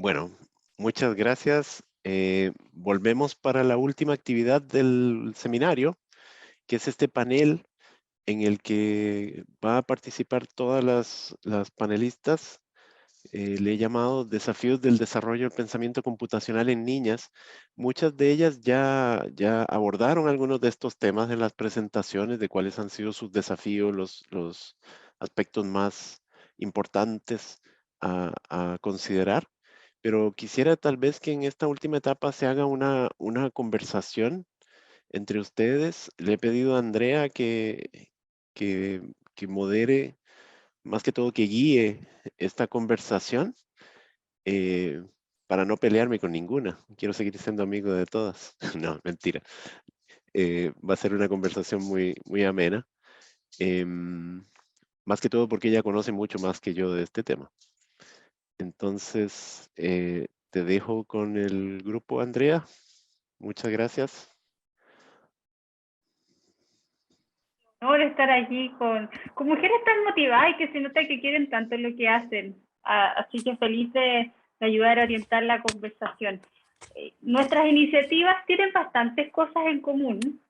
Bueno, muchas gracias. Volvemos para la última actividad del seminario, que es este panel en el que va a participar todas las panelistas. Le he llamado Desafíos del Desarrollo del Pensamiento Computacional en Niñas. Muchas de ellas ya abordaron algunos de estos temas en las presentaciones de cuáles han sido sus desafíos, los aspectos más importantes a considerar. Pero quisiera tal vez que en esta última etapa se haga una conversación entre ustedes. Le he pedido a Andrea que, que modere, más que todo que guíe esta conversación, eh, para no pelearme con ninguna. Quiero seguir siendo amigo de todas. No, mentira. Va a ser una conversación muy amena. em, Más que todo porque ella conoce mucho más que yo de este tema. Entonces, te dejo con el grupo, Andrea. Muchas gracias. Honor estar allí con mujeres tan motivadas y que se nota que quieren tanto lo que hacen. Así que feliz de ayudar a orientar la conversación. Nuestras iniciativas tienen bastantes cosas en común.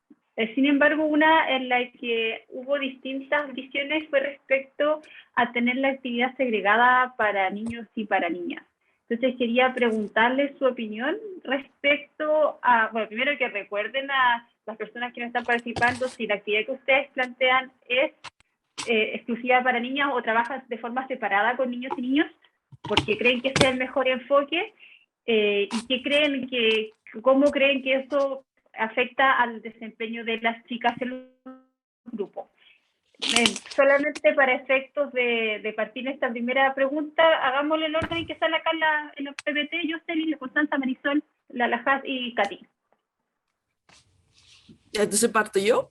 Sin embargo, una en la que hubo distintas visiones fue respecto a tener la actividad segregada para niños y para niñas. Entonces quería preguntarles su opinión respecto a, bueno, primero que recuerden a las personas que no están participando si la actividad que ustedes plantean es exclusiva para niñas o trabajan de forma separada con niños y niños, porque creen que ese es el mejor enfoque, y qué creen que, cómo creen que eso afecta al desempeño de las chicas en el grupo. Solamente para efectos de partir esta primera pregunta, hagámosle el orden que sale acá en los PPT, Jocelyn, Constanza, Marisol, Lalajaz y Katy. Ya, entonces parto yo.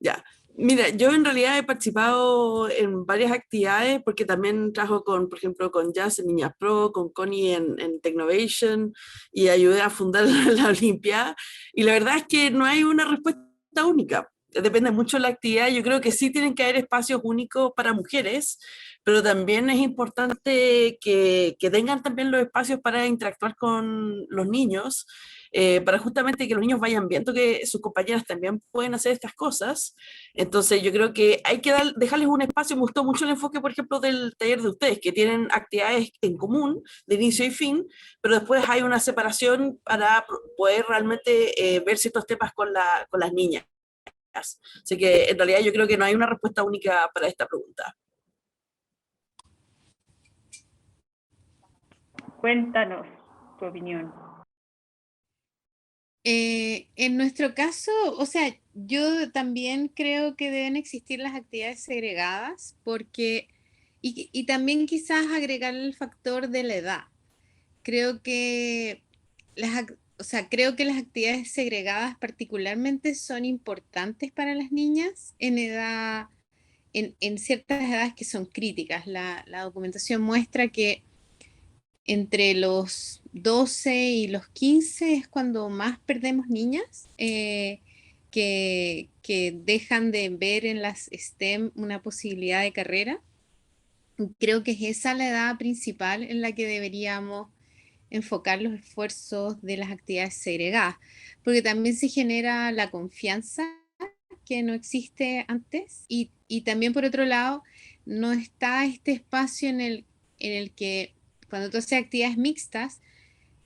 Ya. Mira, yo en realidad he participado en varias actividades porque también trabajo con, por ejemplo, con Jazz en Niñas Pro, con Connie en Technovation y ayudé a fundar la Olimpiada. Y la verdad es que no hay una respuesta única. Depende mucho de la actividad. Yo creo que sí tienen que haber espacios únicos para mujeres, pero también es importante que tengan también los espacios para interactuar con los niños, para justamente que los niños vayan viendo que sus compañeras también pueden hacer estas cosas. Entonces yo creo que hay que dejarles un espacio. Me gustó mucho el enfoque, por ejemplo, del taller de ustedes, que tienen actividades en común de inicio y fin, pero después hay una separación para poder realmente ver ciertos temas con las niñas. Así que en realidad yo creo que no hay una respuesta única para esta pregunta. Cuéntanos tu opinión. En nuestro caso, o sea, yo también creo que deben existir las actividades segregadas porque, y también quizás agregar el factor de la edad. Creo que o sea, creo que las actividades segregadas particularmente son importantes para las niñas en edad, en ciertas edades que son críticas. La documentación muestra que entre los 12 y los 15 es cuando más perdemos niñas, que dejan de ver en las STEM una posibilidad de carrera. Creo que es esa la edad principal en la que deberíamos enfocar los esfuerzos de las actividades segregadas, porque también se genera la confianza que no existe antes y también por otro lado no está este espacio en el que cuando tú haces actividades mixtas,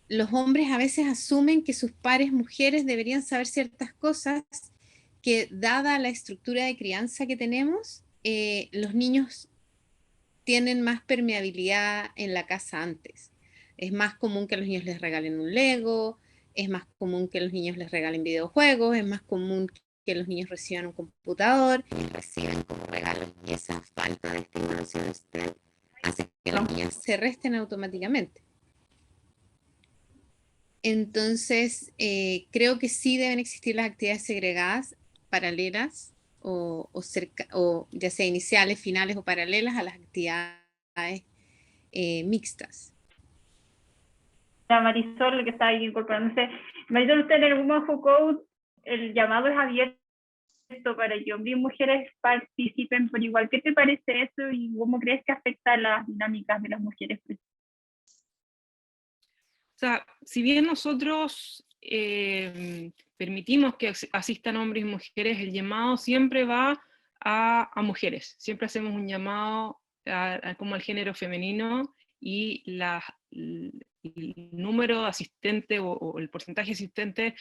los hombres a veces asumen que sus pares mujeres deberían saber ciertas cosas que dada la estructura de crianza que tenemos, los niños tienen más permeabilidad en la casa antes. Es más común que a los niños les regalen un Lego, es más común que a los niños les regalen videojuegos, es más común que los niños reciban un computador. Y reciben como regalos y esa falta de estimulación STEM hace que los niños se resten automáticamente. Entonces, creo que sí deben existir las actividades segregadas, paralelas, o ya sea iniciales, finales o paralelas a las actividades mixtas. La Marisol, que está ahí incorporándose. Marisol, usted en el Women Who Code, el llamado es abierto para que hombres y mujeres participen por igual. ¿Qué te parece eso y cómo crees que afecta a las dinámicas de las mujeres? sea, si bien nosotros permitimos que asistan hombres y mujeres, el llamado siempre va a mujeres. Siempre hacemos un llamado como al género femenino, y el número de asistentes o el porcentaje asistente,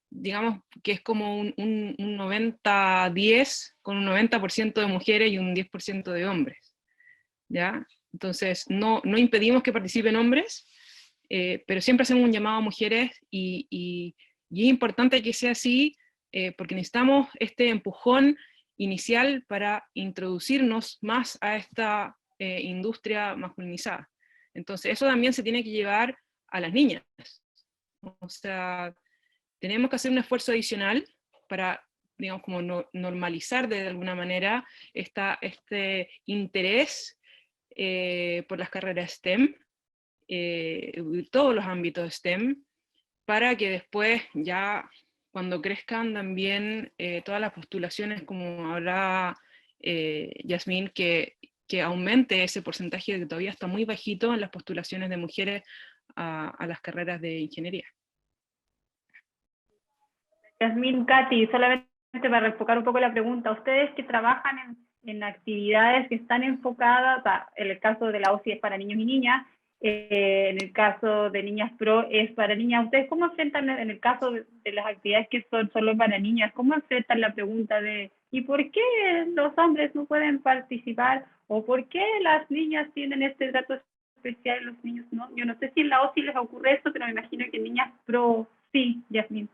digamos que es como un 90-10, con un 90% de mujeres y un 10% de hombres, ¿ya? Entonces, no impedimos que participen hombres, pero siempre hacemos un llamado a mujeres, y es importante que sea así, porque necesitamos este empujón inicial para introducirnos más a esta industria masculinizada. Entonces, eso también se tiene que llevar a las niñas. O sea, tenemos que hacer un esfuerzo adicional para, digamos, como normalizar de alguna manera este interés por las carreras STEM, todos los ámbitos STEM, para que después ya cuando crezcan también todas las postulaciones, como hablaba Yasmín, que aumente ese porcentaje que todavía está muy bajito en las postulaciones de mujeres a las carreras de ingeniería. Yasmín, Katy, solamente para enfocar un poco la pregunta, ustedes que trabajan en actividades que están enfocadas, en el caso de la OSI es para niños y niñas, en el caso de Niñas Pro es para niñas, ¿ustedes cómo enfrentan en el caso de las actividades que son solo para niñas, cómo enfrentan la pregunta de ¿y por qué los hombres no pueden participar? ¿O por qué las niñas tienen este trato especial y los niños no? Yo no sé si en la OSI les ocurre esto, pero me imagino que en Niñas Pro sí, Yasmín.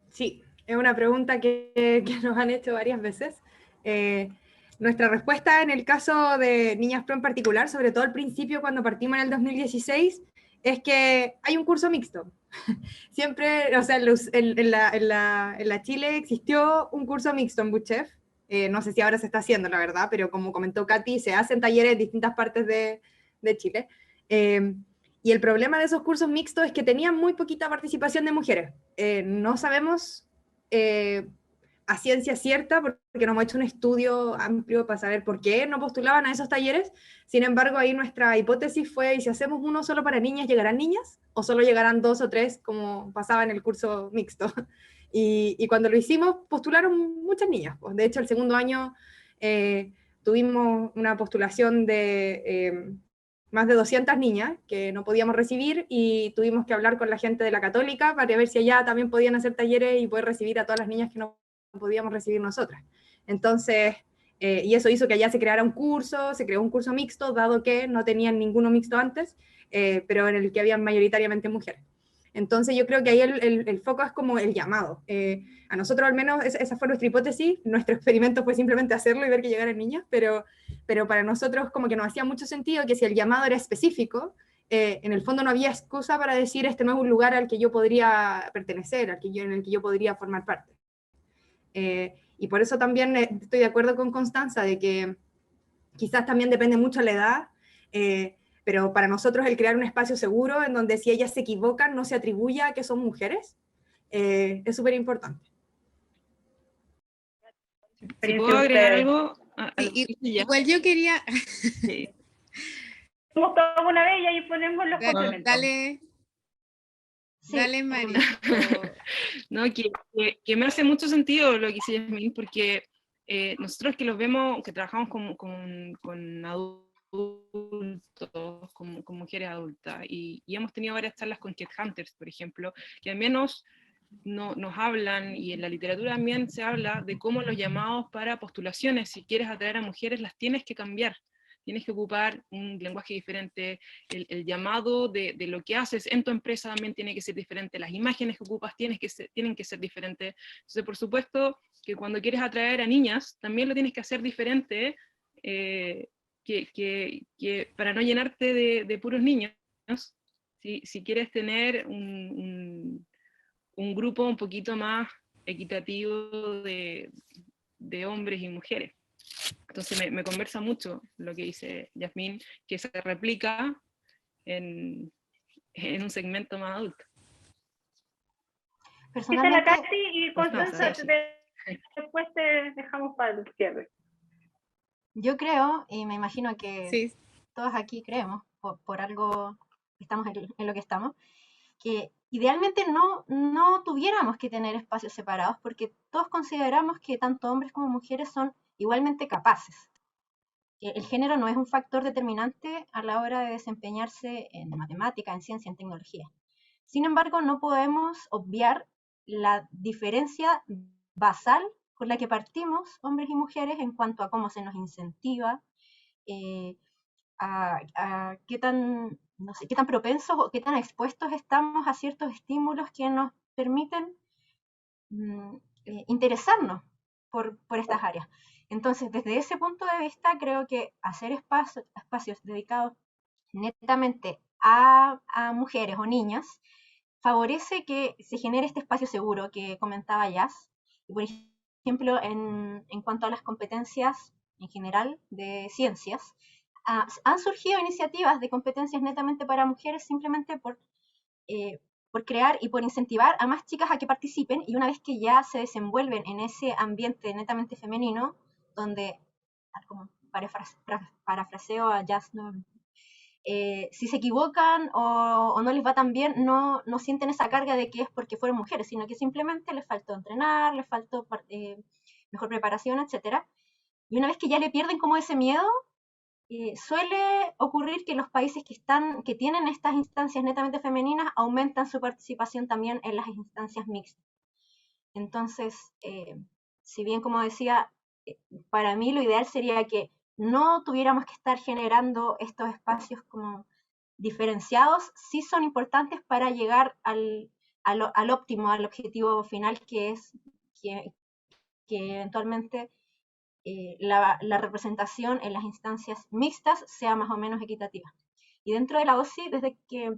Sí, es una pregunta que nos han hecho varias veces. Nuestra respuesta en el caso de Niñas Pro en particular, sobre todo al principio cuando partimos en el 2016, es que hay un curso mixto. Siempre, o sea, en la Chile existió un curso mixto en Buchef. No sé si ahora se está haciendo, la verdad, pero como comentó Katy, se hacen talleres en distintas partes de Chile. Y el problema de esos cursos mixtos es que tenían muy poquita participación de mujeres. No sabemos a ciencia cierta, porque no hemos hecho un estudio amplio para saber por qué no postulaban a esos talleres. Sin embargo, ahí nuestra hipótesis fue, ¿y si hacemos uno solo para niñas, llegarán niñas? ¿O solo llegarán 2 o 3, como pasaba en el curso mixto? Y cuando lo hicimos, postularon muchas niñas. Pues, de hecho, el segundo año tuvimos una postulación de más de 200 niñas que no podíamos recibir, y tuvimos que hablar con la gente de la Católica para ver si allá también podían hacer talleres y poder recibir a todas las niñas que no podíamos recibir nosotras. Entonces, y eso hizo que allá se creara un curso, se creó un curso mixto, dado que no tenían ninguno mixto antes, pero en el que habían mayoritariamente mujeres. Entonces yo creo que ahí el foco es como el llamado. A nosotros al menos esa fue nuestra hipótesis, nuestro experimento fue simplemente hacerlo y ver que llegaran niñas, pero para nosotros como que nos hacía mucho sentido que si el llamado era específico, en el fondo no había excusa para decir este no es un lugar al que yo podría pertenecer, en el que yo podría formar parte. Y por eso también estoy de acuerdo con Constanza de que quizás también depende mucho la edad, pero para nosotros el crear un espacio seguro en donde si ellas se equivocan no se atribuya que son mujeres, es súper importante. Si puedo agregar algo. Sí, igual yo quería... Sí. Hacemos todo una vez y ahí ponemos los complementos. Dale, Sí. dale, Mari. No, que me hace mucho sentido lo que dice Yasmín, porque nosotros que los vemos, que trabajamos con adultos, con mujeres adultas, y hemos tenido varias charlas con Headhunters, por ejemplo, que al menos nos hablan, y en la literatura también se habla de cómo los llamados para postulaciones, si quieres atraer a mujeres, las tienes que cambiar. Tienes que ocupar un lenguaje diferente, el llamado de lo que haces en tu empresa también tiene que ser diferente, las imágenes que ocupas tienen que ser diferentes. Entonces, por supuesto, que cuando quieres atraer a niñas, también lo tienes que hacer diferente, que para no llenarte de puros niños, si quieres tener un grupo un poquito más equitativo de hombres y mujeres. Entonces me conversa mucho lo que dice Yasmín, que se replica en un segmento más adulto. Personalmente, la Katy y Constanza, sí. después te dejamos para el cierre. Yo creo, y me imagino que Sí. todos aquí creemos, por algo estamos en lo que estamos, que idealmente no tuviéramos que tener espacios separados porque todos consideramos que tanto hombres como mujeres son igualmente capaces. El género no es un factor determinante a la hora de desempeñarse en matemática, en ciencia, en tecnología. Sin embargo, no podemos obviar la diferencia basal con la que partimos hombres y mujeres en cuanto a cómo se nos incentiva, a qué tan, no sé, qué tan propensos o qué tan expuestos estamos a ciertos estímulos que nos permiten interesarnos por estas áreas. Entonces, desde ese punto de vista, creo que hacer espacios dedicados netamente a mujeres o niñas favorece que se genere este espacio seguro que comentaba Jazz. Y por ejemplo, en cuanto a las competencias en general de ciencias, han surgido iniciativas de competencias netamente para mujeres simplemente por crear y por incentivar a más chicas a que participen, y una vez que ya se desenvuelven en ese ambiente netamente femenino, donde, como parafraseo a Jazz, ¿no? Si se equivocan o no les va tan bien, no sienten esa carga de que es porque fueron mujeres, sino que simplemente les faltó entrenar, les faltó mejor preparación, etc. Y una vez que ya le pierden como ese miedo, suele ocurrir que los países que tienen estas instancias netamente femeninas aumentan su participación también en las instancias mixtas. Entonces, si bien, como decía, para mí lo ideal sería que no tuviéramos que estar generando estos espacios como diferenciados, sí son importantes para llegar al óptimo, al objetivo final, que es que eventualmente la representación en las instancias mixtas sea más o menos equitativa. Y dentro de la OSI, desde que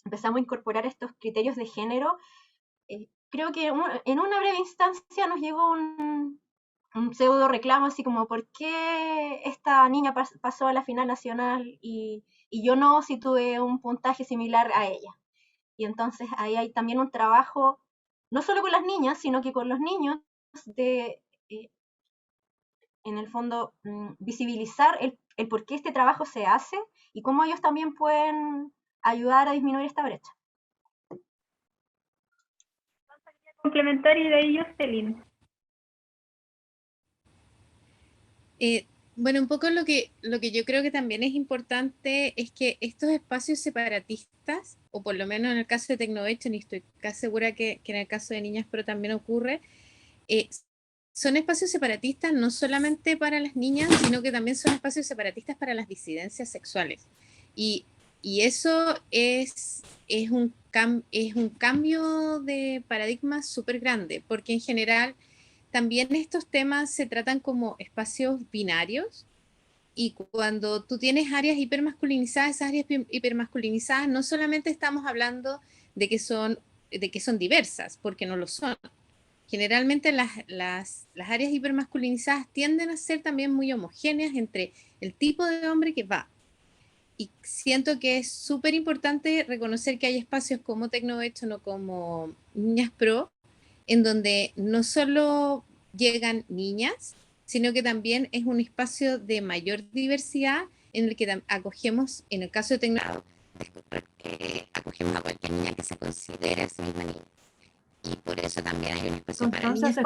empezamos a incorporar estos criterios de género, creo que en una breve instancia nos llegó un pseudo reclamo, así como, ¿por qué esta niña pasó a la final nacional y yo no, si tuve un puntaje similar a ella? Y entonces ahí hay también un trabajo, no solo con las niñas, sino que con los niños, de en el fondo visibilizar el por qué este trabajo se hace y cómo ellos también pueden ayudar a disminuir esta brecha. Complementar y de ahí Jocelyn. Bueno, un poco lo que yo creo que también es importante es que estos espacios separatistas, o por lo menos en el caso de Tecnovation, y estoy casi segura que en el caso de Niñas Pro también ocurre, son espacios separatistas no solamente para las niñas, sino que también son espacios separatistas para las disidencias sexuales. Y eso es un cambio de paradigma súper grande, porque en general también estos temas se tratan como espacios binarios, y cuando tú tienes áreas hipermasculinizadas, esas áreas hipermasculinizadas no solamente estamos hablando de que son diversas, porque no lo son. Generalmente las áreas hipermasculinizadas tienden a ser también muy homogéneas entre el tipo de hombre que va. Y siento que es súper importante reconocer que hay espacios como Tecnovation o como Niñas Pro, en donde no solo llegan niñas, sino que también es un espacio de mayor diversidad en el que acogemos, en el caso de Tecnovation, acogemos a cualquier niña que se considere a sí misma niña. Y por eso también hay un espacio para niñas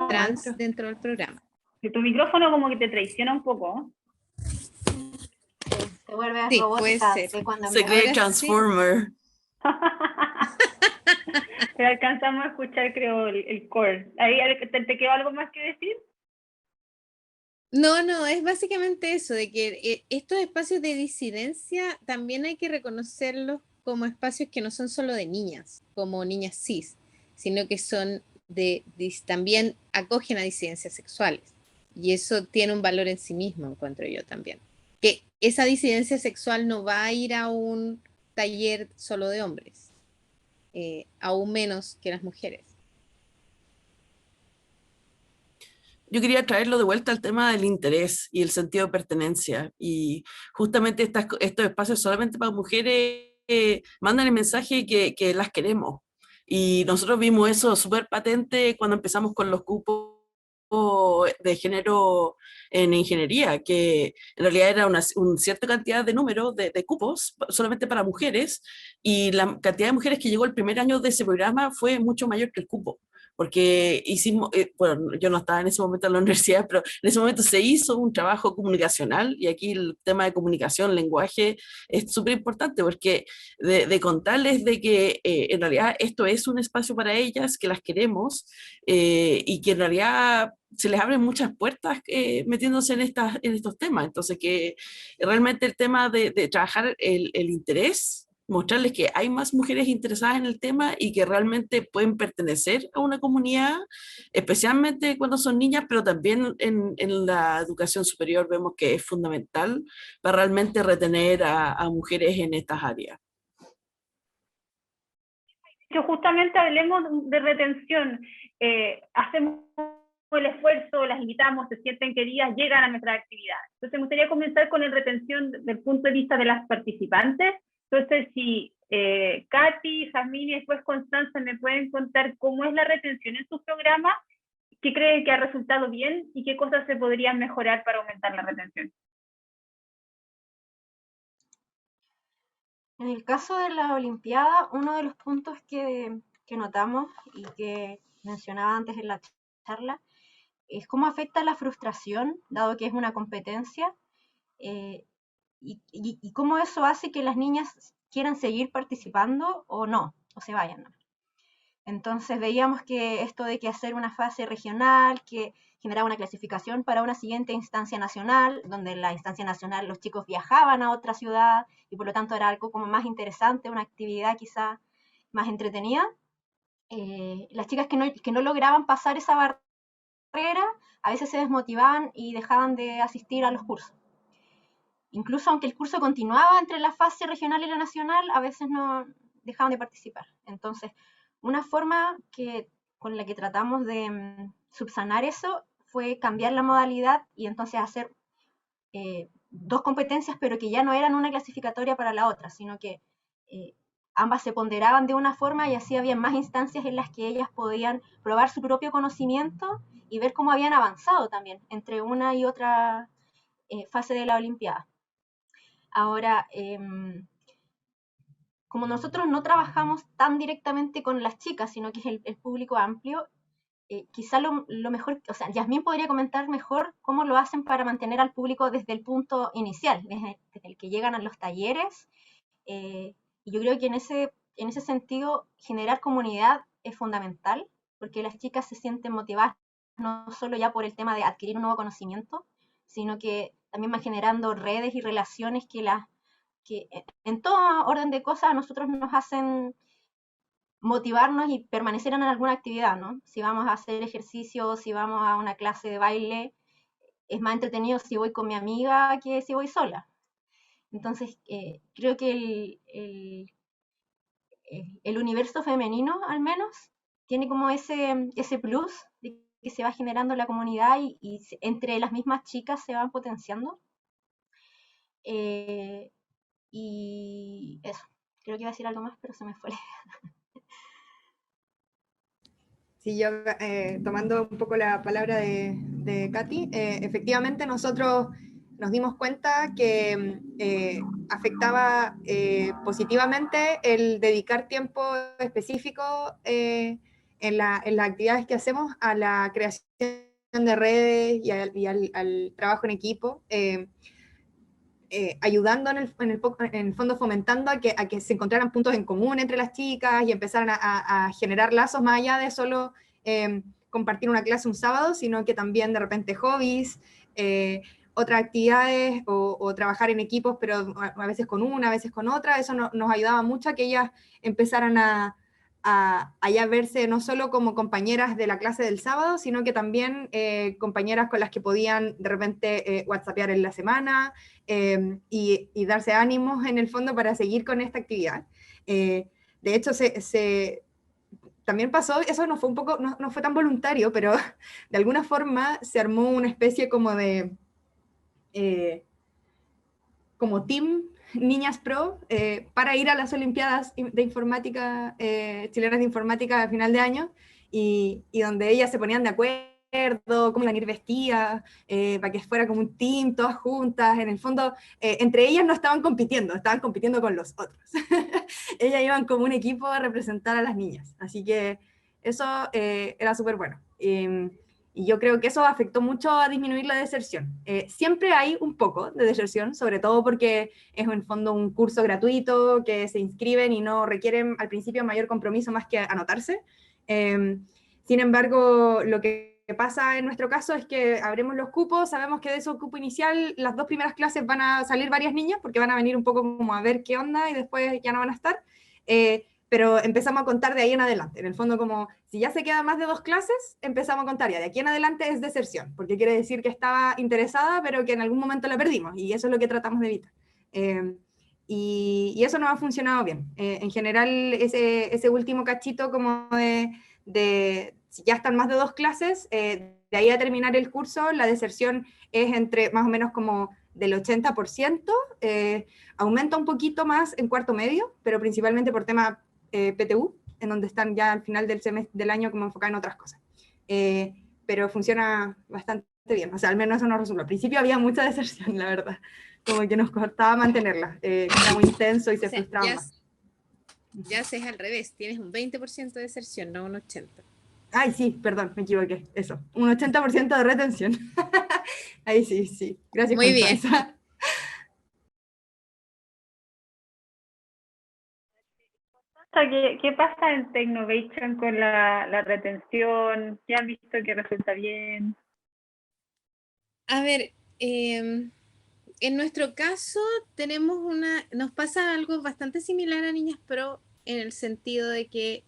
trans dentro del programa. Que tu micrófono como que te traiciona un poco. Se vuelve sí, robótica. puede ser. Se cree Transformer. Sí. Pero alcanzamos a escuchar, creo, el core. ¿Ahí te quedó algo más que decir? No, es básicamente eso, de que estos espacios de disidencia también hay que reconocerlos como espacios que no son solo de niñas, como niñas cis, sino que son también acogen a disidencias sexuales. Y eso tiene un valor en sí mismo, encuentro yo también. Que esa disidencia sexual no va a ir a un taller solo de hombres, aún menos que las mujeres. Yo quería traerlo de vuelta al tema del interés y el sentido de pertenencia. Y justamente estos espacios solamente para mujeres mandan el mensaje que las queremos. Y nosotros vimos eso súper patente cuando empezamos con los cupos de género en ingeniería, que en realidad era una cierta cantidad de número de cupos solamente para mujeres, y la cantidad de mujeres que llegó el primer año de ese programa fue mucho mayor que el cupo, porque hicimos, bueno, yo no estaba en ese momento en la universidad, pero en ese momento se hizo un trabajo comunicacional, y aquí el tema de comunicación, lenguaje, es súper importante, porque de contarles de que en realidad esto es un espacio para ellas, que las queremos, y que en realidad se les abren muchas puertas metiéndose en estos temas. Entonces, que realmente el tema de trabajar el interés, mostrarles que hay más mujeres interesadas en el tema y que realmente pueden pertenecer a una comunidad, especialmente cuando son niñas, pero también en la educación superior vemos que es fundamental para realmente retener a mujeres en estas áreas. Justamente hablemos de retención. Hacemos el esfuerzo, las invitamos, se sienten queridas, llegan a nuestra actividad. Entonces me gustaría comenzar con la retención desde el punto de vista de las participantes. Entonces, si Katy, Jazmín y después Constanza me pueden contar cómo es la retención en sus programas, qué creen que ha resultado bien y qué cosas se podrían mejorar para aumentar la retención. En el caso de la Olimpiada, uno de los puntos que notamos y que mencionaba antes en la charla es cómo afecta la frustración, dado que es una competencia, y cómo eso hace que las niñas quieran seguir participando o no, o se vayan. Entonces veíamos que esto de que hacer una fase regional, que generaba una clasificación para una siguiente instancia nacional, donde en la instancia nacional los chicos viajaban a otra ciudad y por lo tanto era algo como más interesante, una actividad quizá más entretenida. Las chicas que no lograban pasar esa barrera a veces se desmotivaban y dejaban de asistir a los cursos. Incluso aunque el curso continuaba entre la fase regional y la nacional, a veces no dejaban de participar. Entonces, una forma con la que tratamos de subsanar eso fue cambiar la modalidad y entonces hacer dos competencias, pero que ya no eran una clasificatoria para la otra, sino que ambas se ponderaban de una forma y así había más instancias en las que ellas podían probar su propio conocimiento y ver cómo habían avanzado también entre una y otra fase de la Olimpiada. Ahora, como nosotros no trabajamos tan directamente con las chicas, sino que es el público amplio, quizá lo mejor, o sea, Jazmín podría comentar mejor cómo lo hacen para mantener al público desde el punto inicial, desde el que llegan a los talleres, y yo creo que en ese sentido generar comunidad es fundamental, porque las chicas se sienten motivadas no solo ya por el tema de adquirir un nuevo conocimiento, sino que también van generando redes y relaciones que en todo orden de cosas a nosotros nos hacen motivarnos y permanecer en alguna actividad, ¿no? Si vamos a hacer ejercicio, si vamos a una clase de baile, es más entretenido si voy con mi amiga que si voy sola. Entonces, creo que el universo femenino, al menos, tiene como ese plus de que se va generando la comunidad y entre las mismas chicas se van potenciando. Y eso, creo que iba a decir algo más, pero se me fue. Sí, yo tomando un poco la palabra de Katy, efectivamente nosotros nos dimos cuenta que afectaba positivamente el dedicar tiempo específico en las actividades que hacemos a la creación de redes y al trabajo en equipo. Ayudando en el fondo fomentando a que se encontraran puntos en común entre las chicas y empezaran a generar lazos más allá de solo compartir una clase un sábado, sino que también de repente hobbies, otras actividades o trabajar en equipos, pero a veces con una, a veces con otra. Eso nos ayudaba mucho a que ellas empezaran a ya verse no solo como compañeras de la clase del sábado, sino que también compañeras con las que podían de repente whatsappear en la semana y darse ánimos en el fondo para seguir con esta actividad. De hecho, también pasó, eso no fue tan voluntario, pero de alguna forma se armó una especie como de como team Niñas Pro para ir a las Olimpiadas de Informática, chilenas de Informática a final de año, y donde ellas se ponían de acuerdo cómo iban a ir vestidas, para que fuera como un team, todas juntas. En el fondo, entre ellas no estaban compitiendo con los otros. Ellas iban como un equipo a representar a las niñas. Así que eso era súper bueno. Y yo creo que eso afectó mucho a disminuir la deserción. Siempre hay un poco de deserción, sobre todo porque es en el fondo un curso gratuito que se inscriben y no requieren al principio mayor compromiso más que anotarse. Sin embargo, lo que pasa en nuestro caso es que abrimos los cupos, sabemos que de ese cupo inicial las 2 primeras clases van a salir varias niñas porque van a venir un poco como a ver qué onda y después ya no van a estar. Pero empezamos a contar de ahí en adelante. En el fondo, como si ya se quedan más de 2 clases, empezamos a contar ya de aquí en adelante es deserción, porque quiere decir que estaba interesada, pero que en algún momento la perdimos, y eso es lo que tratamos de evitar. Y eso no ha funcionado bien. En general, ese último cachito como de si ya están más de 2 clases, de ahí a terminar el curso, la deserción es entre más o menos como del 80%, aumenta un poquito más en cuarto medio, pero principalmente por tema PTU, en donde están ya al final del semestre del año como enfocados en otras cosas. Pero funciona bastante bien, o sea, al menos eso nos resultó. Al principio había mucha deserción, la verdad, como que nos costaba mantenerla, era muy intenso y se frustraban más. Ya es al revés, tienes un 20% de deserción, no un 80%. Ay, sí, perdón, me equivoqué, eso, un 80% de retención. Ahí sí, gracias. Muy bien. ¿Qué pasa en Technovation con la retención? ¿Qué han visto que resulta bien? A ver, en nuestro caso nos pasa algo bastante similar a Niñas Pro, en el sentido de que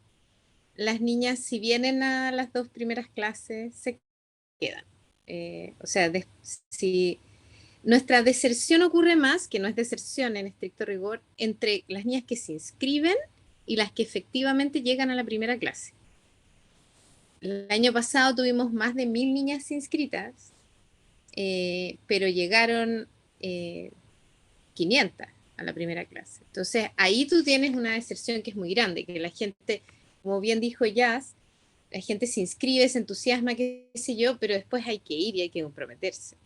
las niñas, si vienen a las 2 primeras clases, se quedan. O sea, si nuestra deserción ocurre más, que no es deserción en estricto rigor, entre las niñas que se inscriben y las que efectivamente llegan a la primera clase. El año pasado tuvimos más de 1000 niñas inscritas, pero llegaron 500 a la primera clase. Entonces, ahí tú tienes una deserción que es muy grande, que la gente, como bien dijo Jazz, la gente se inscribe, se entusiasma, qué sé yo, pero después hay que ir y hay que comprometerse.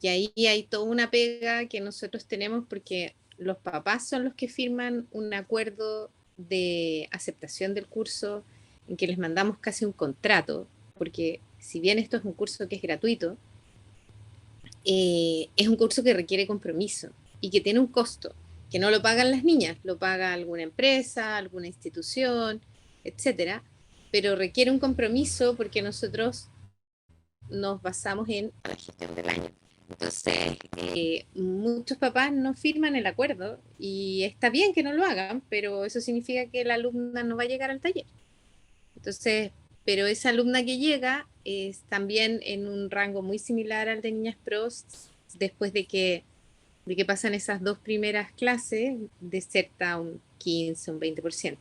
Y ahí hay toda una pega que nosotros tenemos porque los papás son los que firman un acuerdo de aceptación del curso en que les mandamos casi un contrato, porque si bien esto es un curso que es gratuito, es un curso que requiere compromiso y que tiene un costo, que no lo pagan las niñas, lo paga alguna empresa, alguna institución, etcétera, pero requiere un compromiso porque nosotros nos basamos en la gestión del año. Entonces, muchos papás no firman el acuerdo y está bien que no lo hagan, pero eso significa que la alumna no va a llegar al taller. Entonces, pero esa alumna que llega es también en un rango muy similar al de Niñas Pros, después de que pasan esas 2 primeras clases, deserta un 15, un 20%.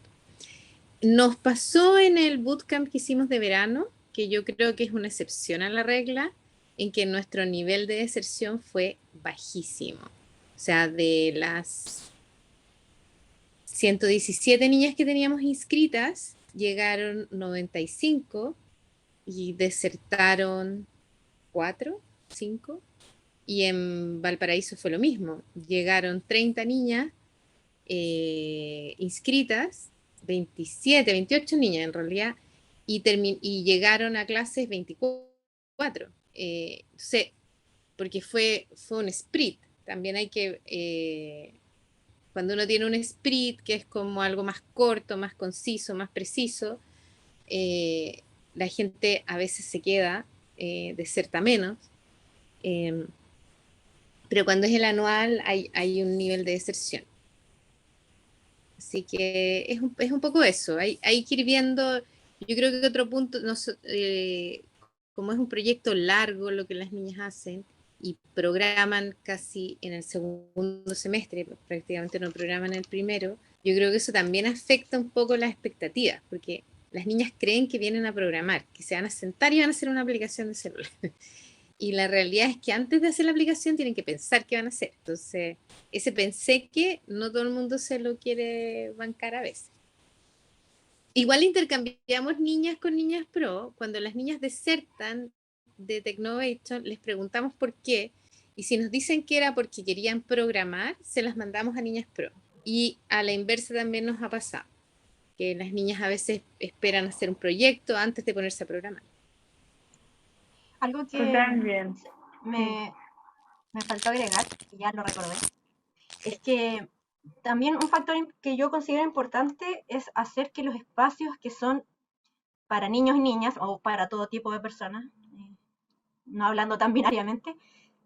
Nos pasó en el bootcamp que hicimos de verano, que yo creo que es una excepción a la regla, en que nuestro nivel de deserción fue bajísimo. O sea, de las 117 niñas que teníamos inscritas, llegaron 95 y desertaron 4, 5. Y en Valparaíso fue lo mismo. Llegaron 30 niñas inscritas, 27, 28 niñas en realidad, y llegaron a clases 24. Entonces, porque fue un split. También hay que, cuando uno tiene un split, que es como algo más corto, más conciso, más preciso, la gente a veces se queda, deserta menos. Pero cuando es el anual hay un nivel de deserción. Así que es un poco eso. Hay que ir viendo. Yo creo que otro punto, como es un proyecto largo lo que las niñas hacen y programan casi en el segundo semestre, prácticamente no programan el primero, yo creo que eso también afecta un poco las expectativas, porque las niñas creen que vienen a programar, que se van a sentar y van a hacer una aplicación de celular. Y la realidad es que antes de hacer la aplicación tienen que pensar qué van a hacer. Entonces, ese pensé que no todo el mundo se lo quiere bancar a veces. Igual intercambiamos niñas con niñas pro. Cuando las niñas desertan de Technovation, les preguntamos por qué. Y si nos dicen que era porque querían programar, se las mandamos a niñas pro. Y a la inversa también nos ha pasado, que las niñas a veces esperan hacer un proyecto antes de ponerse a programar. Algo que También. me faltó agregar, y ya lo recordé, es que también un factor que yo considero importante es hacer que los espacios que son para niños y niñas, o para todo tipo de personas, no hablando tan binariamente,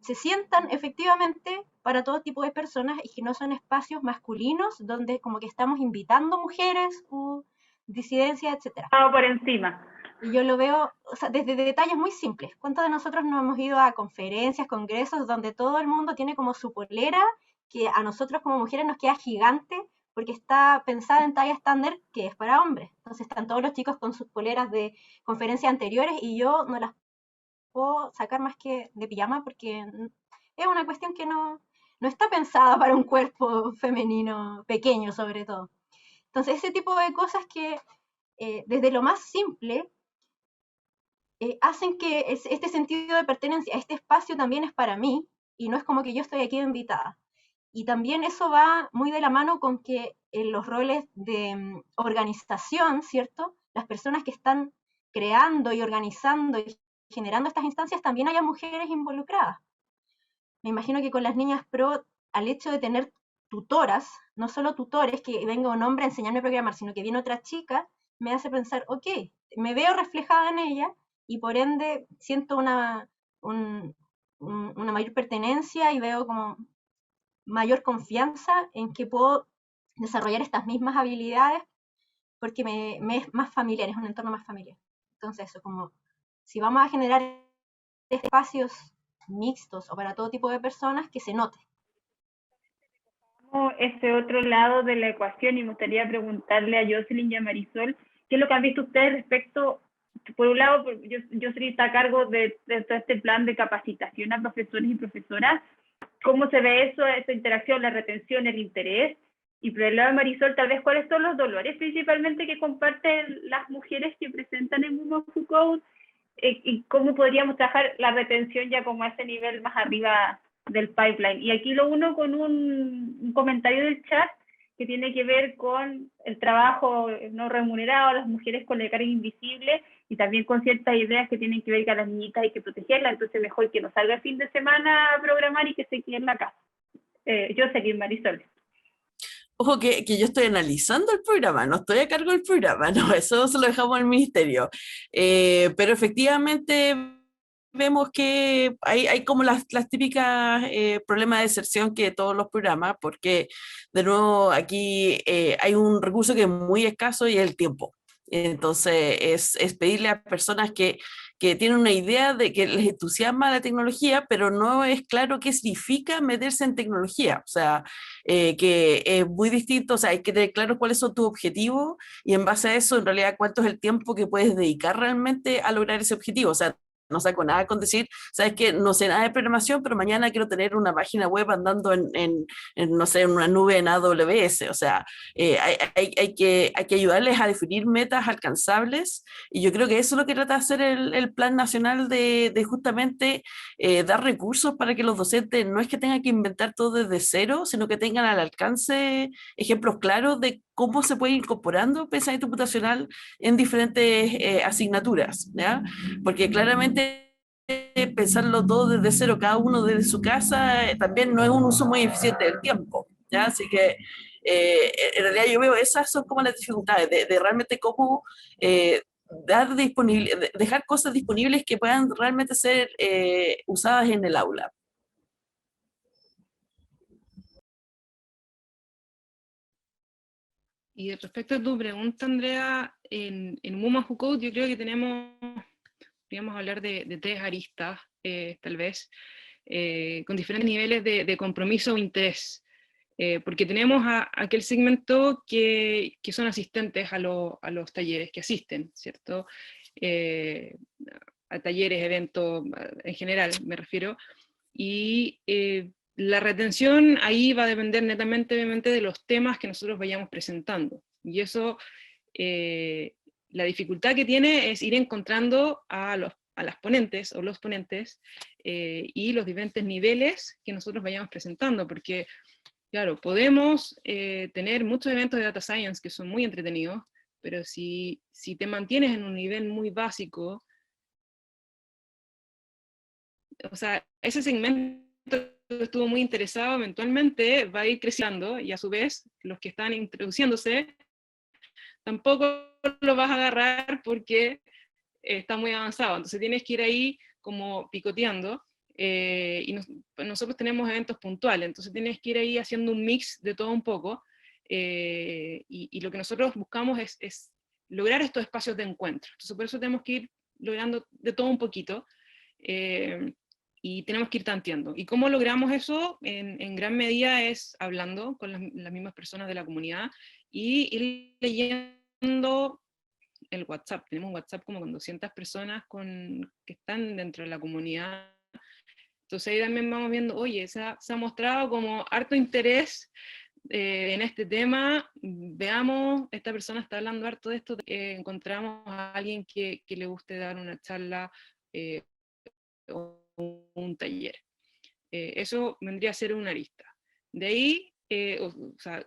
se sientan efectivamente para todo tipo de personas y que no son espacios masculinos donde como que estamos invitando mujeres o disidencias, etc. Por encima. Y yo lo veo, o sea, desde detalles muy simples. ¿Cuántos de nosotros no hemos ido a conferencias, congresos, donde todo el mundo tiene como su polera, que a nosotros como mujeres nos queda gigante, porque está pensada en talla estándar, que es para hombres? Entonces están todos los chicos con sus poleras de conferencias anteriores y yo no las puedo sacar más que de pijama, porque es una cuestión que no está pensada para un cuerpo femenino pequeño, sobre todo. Entonces ese tipo de cosas que desde lo más simple hacen que este sentido de pertenencia, este espacio también es para mí, y no es como que yo estoy aquí invitada. Y también eso va muy de la mano con que en los roles de organización, ¿cierto? Las personas que están creando y organizando y generando estas instancias, también haya mujeres involucradas. Me imagino que con las niñas pro, al hecho de tener tutoras, no solo tutores, que venga un hombre a enseñarme a programar, sino que viene otra chica, me hace pensar, ok, me veo reflejada en ella, y por ende siento una mayor pertenencia y veo como mayor confianza en que puedo desarrollar estas mismas habilidades porque me es más familiar, es un entorno más familiar. Entonces eso, como si vamos a generar espacios mixtos o para todo tipo de personas, que se note. Ese otro lado de la ecuación, y me gustaría preguntarle a Jocelyn y a Marisol, ¿qué es lo que han visto ustedes respecto? Por un lado, Jocelyn está a cargo de todo este plan de capacitación a profesores y profesoras. ¿Cómo se ve eso, esa interacción, la retención, el interés? Y por el lado de Marisol, tal vez, ¿cuáles son los dolores principalmente que comparten las mujeres que presentan en Women Who Code? ¿Y cómo podríamos trabajar la retención ya como a ese nivel más arriba del pipeline? Y aquí lo uno con un comentario del chat que tiene que ver con el trabajo no remunerado, las mujeres con la carga invisible, y también con ciertas ideas que tienen que ver que a las niñitas hay que protegerlas, entonces mejor que no salga el fin de semana a programar y que se quede en la casa. Yo seguí Marisol. Ojo que yo estoy analizando el programa, no estoy a cargo del programa, no, eso se lo dejamos al ministerio. Pero efectivamente vemos que hay como las típicas problemas de deserción que todos los programas, porque de nuevo aquí hay un recurso que es muy escaso y es el tiempo. Entonces es pedirle a personas que tienen una idea de que les entusiasma la tecnología, pero no es claro qué significa meterse en tecnología. O sea, que es muy distinto, o sea, hay que tener claro cuáles son tus objetivos y en base a eso, en realidad, cuánto es el tiempo que puedes dedicar realmente a lograr ese objetivo. O sea, no saco nada con decir, sabes que no sé nada de programación, pero mañana quiero tener una página web andando no sé, en una nube en AWS. O sea, hay que ayudarles a definir metas alcanzables, y yo creo que eso es lo que trata de hacer el Plan Nacional de justamente dar recursos para que los docentes no es que tengan que inventar todo desde cero, sino que tengan al alcance ejemplos claros de cómo se puede ir incorporando pensamiento computacional en diferentes asignaturas, ¿ya? Porque claramente pensarlo todo desde cero, cada uno desde su casa, también no es un uso muy eficiente del tiempo, ¿ya? Así que en realidad yo veo esas son como las dificultades de realmente cómo dejar cosas disponibles que puedan realmente ser usadas en el aula. Y respecto a tu pregunta, Andrea, en Women Who Code yo creo que podríamos hablar de tres aristas, tal vez, con diferentes niveles de compromiso o interés. Porque tenemos a aquel segmento que son asistentes a los talleres, que asisten, ¿cierto? A talleres, eventos, en general me refiero, y la retención ahí va a depender netamente, obviamente, de los temas que nosotros vayamos presentando, y eso la dificultad que tiene es ir encontrando a las ponentes o los ponentes y los diferentes niveles que nosotros vayamos presentando, porque, claro, podemos tener muchos eventos de Data Science que son muy entretenidos, pero si te mantienes en un nivel muy básico, o sea, ese segmento que estuvo muy interesado eventualmente va a ir creciendo, y a su vez, los que están introduciéndose, tampoco lo vas a agarrar porque está muy avanzado, entonces tienes que ir ahí como picoteando, y nosotros tenemos eventos puntuales, entonces tienes que ir ahí haciendo un mix de todo un poco, y lo que nosotros buscamos es lograr estos espacios de encuentro, entonces por eso tenemos que ir logrando de todo un poquito, y tenemos que ir tanteando. ¿Y cómo logramos eso? En gran medida es hablando con las mismas personas de la comunidad, y ir leyendo el WhatsApp. Tenemos un WhatsApp como con 200 personas que están dentro de la comunidad. Entonces ahí también vamos viendo, oye, se ha mostrado como harto interés en este tema, veamos, esta persona está hablando harto de esto, encontramos a alguien que le guste dar una charla o un taller. Eso vendría a ser una arista. De ahí, o sea,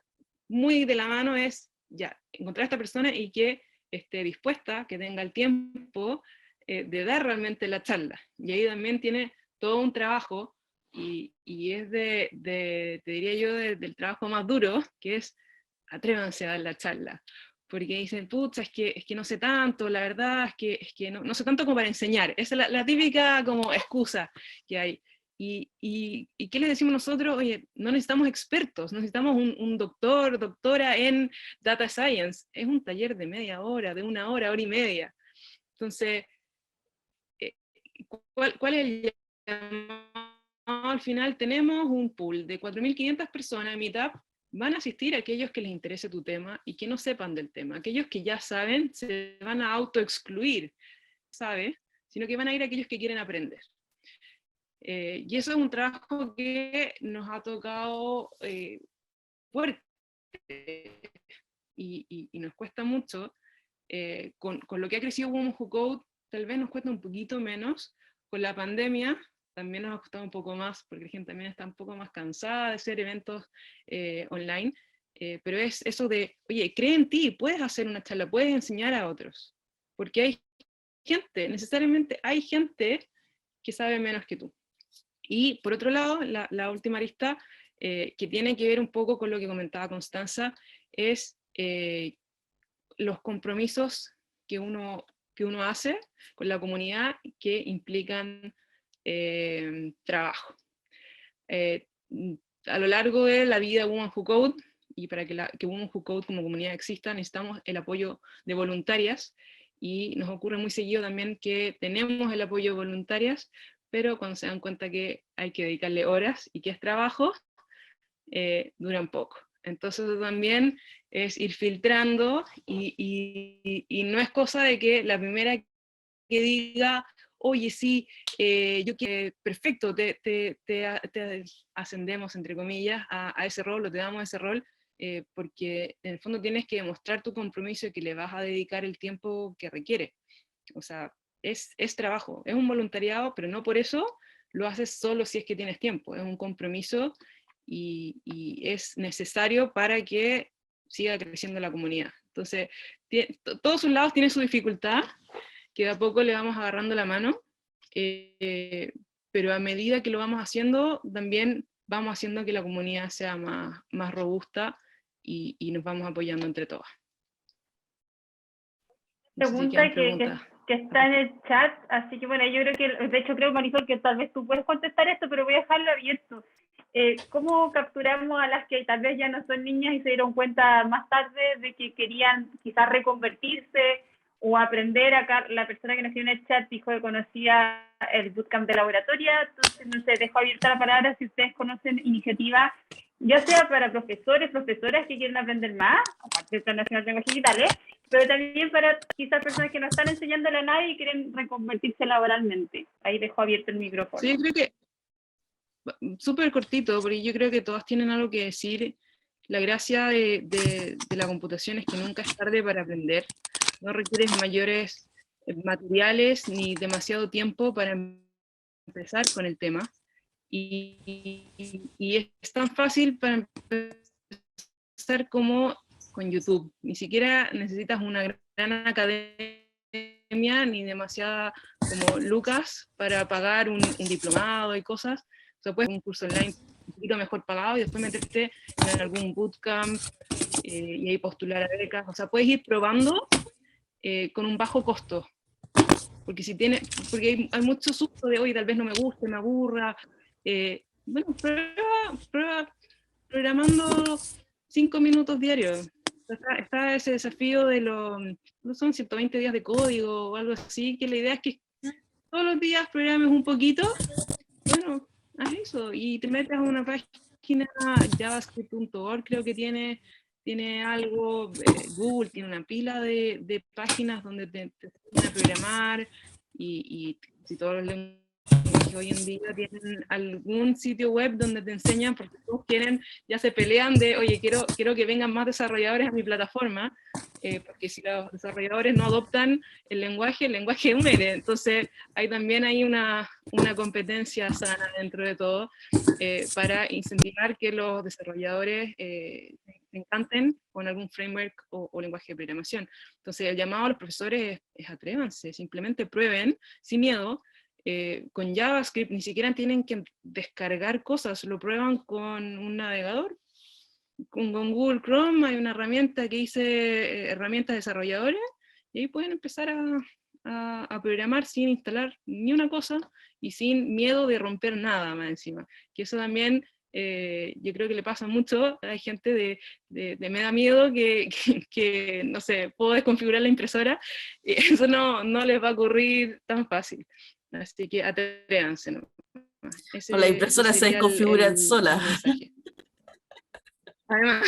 muy de la mano es ya encontrar a esta persona y que esté dispuesta, que tenga el tiempo de dar realmente la charla. Y ahí también tiene todo un trabajo, y es te diría yo, del trabajo más duro, que es atrévanse a dar la charla. Porque dicen, pucha, es que no sé tanto, la verdad es que no sé tanto como para enseñar. Esa es la típica como excusa que hay. ¿Y qué les decimos nosotros? Oye, no necesitamos expertos, necesitamos un doctor, doctora en Data Science. Es un taller de media hora, de una hora, hora y media. Entonces, ¿cuál es el llamado? Al final tenemos un pool de 4.500 personas en Meetup. Van a asistir aquellos que les interese tu tema y que no sepan del tema. Aquellos que ya saben se van a autoexcluir, ¿sabes? Sino que van a ir aquellos que quieren aprender. Y eso es un trabajo que nos ha tocado fuerte, y nos cuesta mucho. Con lo que ha crecido Women Who Code, tal vez nos cuesta un poquito menos. Con la pandemia también nos ha costado un poco más, porque la gente también está un poco más cansada de hacer eventos online, pero es eso de, oye, cree en ti, puedes hacer una charla, puedes enseñar a otros, porque hay gente, necesariamente hay gente que sabe menos que tú. Y por otro lado, la última arista, que tiene que ver un poco con lo que comentaba Constanza, es los compromisos que uno hace con la comunidad que implican trabajo. A lo largo de la vida de Women Who Code, y para que Women Who Code como comunidad exista, necesitamos el apoyo de voluntarias, y nos ocurre muy seguido también que tenemos el apoyo de voluntarias, pero cuando se dan cuenta que hay que dedicarle horas y que es trabajo, duran poco. Entonces también es ir filtrando, y no es cosa de que la primera que diga, oye, sí, yo quiero, perfecto, te ascendemos, entre comillas, a ese rol, o te damos ese rol, porque en el fondo tienes que demostrar tu compromiso y que le vas a dedicar el tiempo que requiere. O sea, es trabajo, es un voluntariado, pero no por eso lo haces solo si es que tienes tiempo, es un compromiso, y es necesario para que siga creciendo la comunidad. Entonces, todos sus lados tienen su dificultad, que de a poco le vamos agarrando la mano, pero a medida que lo vamos haciendo, también vamos haciendo que la comunidad sea más robusta, y nos vamos apoyando entre todas. No sé si Pregunta preguntas. que está en el chat, así que bueno, yo creo que, de hecho creo, Marisol, que tal vez tú puedes contestar esto, pero voy a dejarlo abierto. ¿Cómo capturamos a las que tal vez ya no son niñas y se dieron cuenta más tarde de que querían quizás reconvertirse o aprender? Acá la persona que nos dio en el chat dijo que conocía el bootcamp de laboratoria, entonces no sé, dejo abierta la palabra si ustedes conocen iniciativas, ya sea para profesores, profesoras que quieren aprender más, aparte del Plan Nacional de Lenguajes Digitales, pero también para quizás personas que no están enseñándole a nadie y quieren reconvertirse laboralmente. Ahí dejo abierto el micrófono. Sí, creo que súper cortito, porque yo creo que todas tienen algo que decir, la gracia de la computación es que nunca es tarde para aprender, no requieres mayores materiales ni demasiado tiempo para empezar con el tema, y es tan fácil para empezar como con YouTube. Ni siquiera necesitas una gran academia ni demasiada como lucas para pagar un diplomado y cosas. O sea, puedes un curso online un poquito mejor pagado y después meterte en algún bootcamp y ahí postular a becas. O sea, puedes ir probando con un bajo costo. Porque porque hay mucho susto de, oye, tal vez no me guste, me aburra. Bueno, prueba programando 5 minutos diarios. Está ese desafío de no son 120 días de código o algo así, que la idea es que todos los días programes un poquito. Bueno, haz eso y te metes a una página, javascript.org creo que tiene algo, Google tiene una pila de páginas donde te enseñan a programar, y si todos los lenguajes hoy en día tienen algún sitio web donde te enseñan, porque todos ya se pelean de, oye, quiero que vengan más desarrolladores a mi plataforma, porque si los desarrolladores no adoptan el lenguaje muere. Entonces hay también una competencia sana dentro de todo, para incentivar que los desarrolladores se encanten con algún framework o lenguaje de programación. Entonces el llamado a los profesores es atrévanse, simplemente prueben sin miedo. Con JavaScript ni siquiera tienen que descargar cosas, lo prueban con un navegador. Con Google Chrome hay una herramienta que dice herramientas desarrolladores, y ahí pueden empezar a programar sin instalar ni una cosa y sin miedo de romper nada más encima. Que eso también yo creo que le pasa mucho, hay gente me da miedo que, no sé, puedo desconfigurar la impresora, y eso no les va a ocurrir tan fácil. Así que atrévanse, ¿no? O la impresora se desconfigura sola. Además.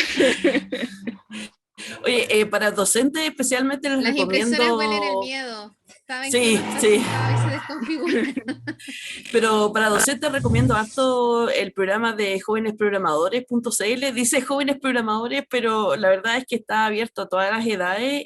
Oye, para docentes especialmente les Las recomiendo... impresoras huelen el miedo. Saben Sí, que sí. se desconfiguran. Pero para docentes recomiendo harto el programa de jovenesprogramadores.cl. Dice jóvenes programadores, pero la verdad es que está abierto a todas las edades.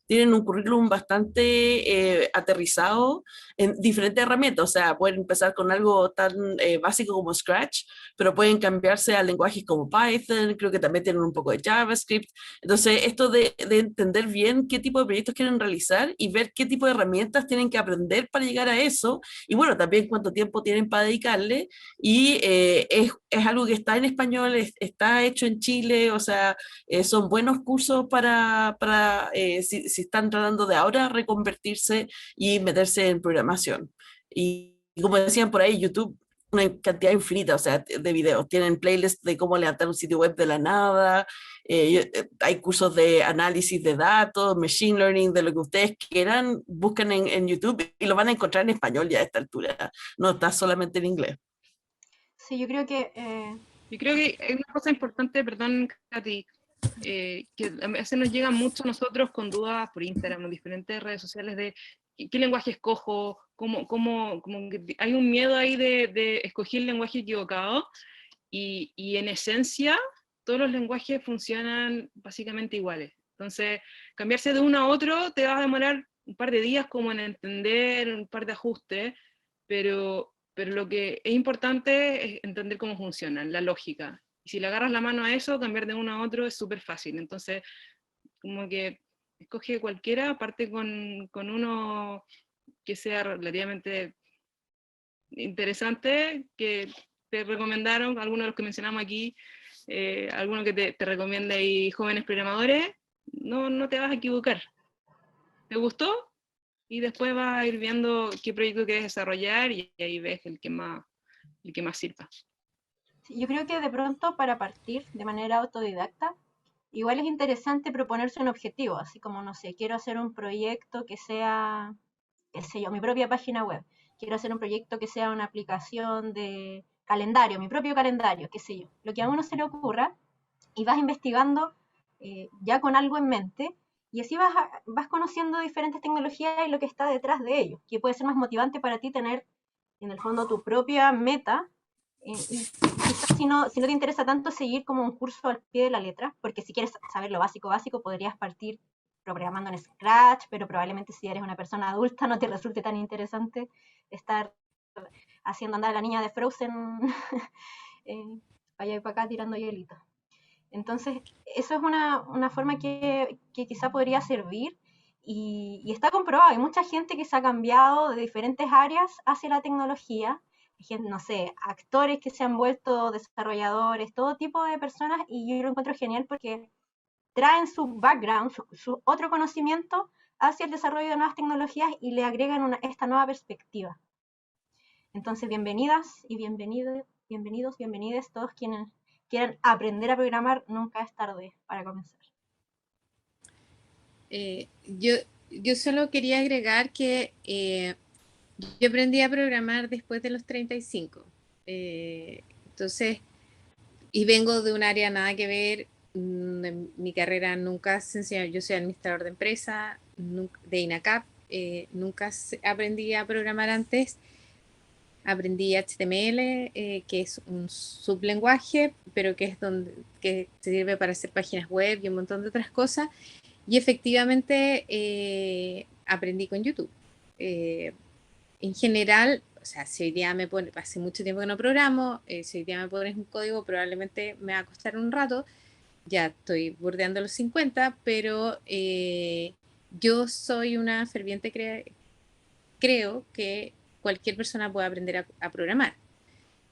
Tienen un currículum bastante aterrizado en diferentes herramientas. O sea, pueden empezar con algo tan básico como Scratch, pero pueden cambiarse a lenguajes como Python. Creo que también tienen un poco de JavaScript. Entonces, esto de entender bien qué tipo de proyectos quieren realizar y ver qué tipo de herramientas tienen que aprender para llegar a eso, y bueno, también cuánto tiempo tienen para dedicarle, y es algo que está en español, está hecho en Chile, o sea, son buenos cursos para si están tratando de ahora reconvertirse y meterse en programación. Y como decían por ahí, YouTube, una cantidad infinita, o sea, de videos. Tienen playlists de cómo levantar un sitio web de la nada, hay cursos de análisis de datos, machine learning, de lo que ustedes quieran, buscan en YouTube y lo van a encontrar en español ya a esta altura, no está solamente en inglés. Sí, yo creo que... Yo creo que hay una cosa importante, perdón, Katy, que a veces nos llega mucho a nosotros con dudas por Instagram, en diferentes redes sociales, de qué lenguaje escojo, como que hay un miedo ahí de escoger el lenguaje equivocado, y en esencia todos los lenguajes funcionan básicamente iguales. Entonces, cambiarse de uno a otro te va a demorar un par de días como en entender un par de ajustes, pero lo que es importante es entender cómo funcionan, la lógica. Y si le agarras la mano a eso, cambiar de uno a otro es súper fácil. Entonces, como que escoge cualquiera, parte con uno que sea relativamente interesante, que te recomendaron, algunos de los que mencionamos aquí, alguno que te recomienda ahí jóvenes programadores, no te vas a equivocar. ¿Te gustó? Y después vas a ir viendo qué proyecto quieres desarrollar, y ahí ves el que más sirva. Yo creo que de pronto, para partir de manera autodidacta, igual es interesante proponerse un objetivo, así como, no sé, quiero hacer un proyecto que sea, qué sé yo, mi propia página web. Quiero hacer un proyecto que sea una aplicación de calendario, mi propio calendario, qué sé yo. Lo que a uno se le ocurra, y vas investigando ya con algo en mente, y así vas conociendo diferentes tecnologías y lo que está detrás de ello, que puede ser más motivante para ti tener, en el fondo, tu propia meta, y quizás si no te interesa tanto seguir como un curso al pie de la letra, porque si quieres saber lo básico, podrías partir programando en Scratch, pero probablemente si eres una persona adulta no te resulte tan interesante estar haciendo andar a la niña de Frozen allá y para acá tirando hielito. Entonces, eso es una forma que quizá podría servir y está comprobado. Hay mucha gente que se ha cambiado de diferentes áreas hacia la tecnología. Hay gente, no sé, actores que se han vuelto desarrolladores, todo tipo de personas, y yo lo encuentro genial porque traen su background, su otro conocimiento hacia el desarrollo de nuevas tecnologías y le agregan esta nueva perspectiva. Entonces, bienvenidas y bienvenidos, todos quienes quieran aprender a programar, nunca es tarde para comenzar. Yo solo quería agregar que yo aprendí a programar después de los 35. Entonces, y vengo de un área nada que ver. Mi carrera nunca se enseñó. Yo soy administrador de empresa, de INACAP. Nunca aprendí a programar antes. Aprendí HTML, que es un sublenguaje, pero que se sirve para hacer páginas web y un montón de otras cosas. Y efectivamente aprendí con YouTube. En general, o sea, si hoy día hace mucho tiempo que no programo, si hoy día me pones un código, probablemente me va a costar un rato. Ya estoy bordeando los 50, pero yo soy una ferviente creo que cualquier persona puede aprender a programar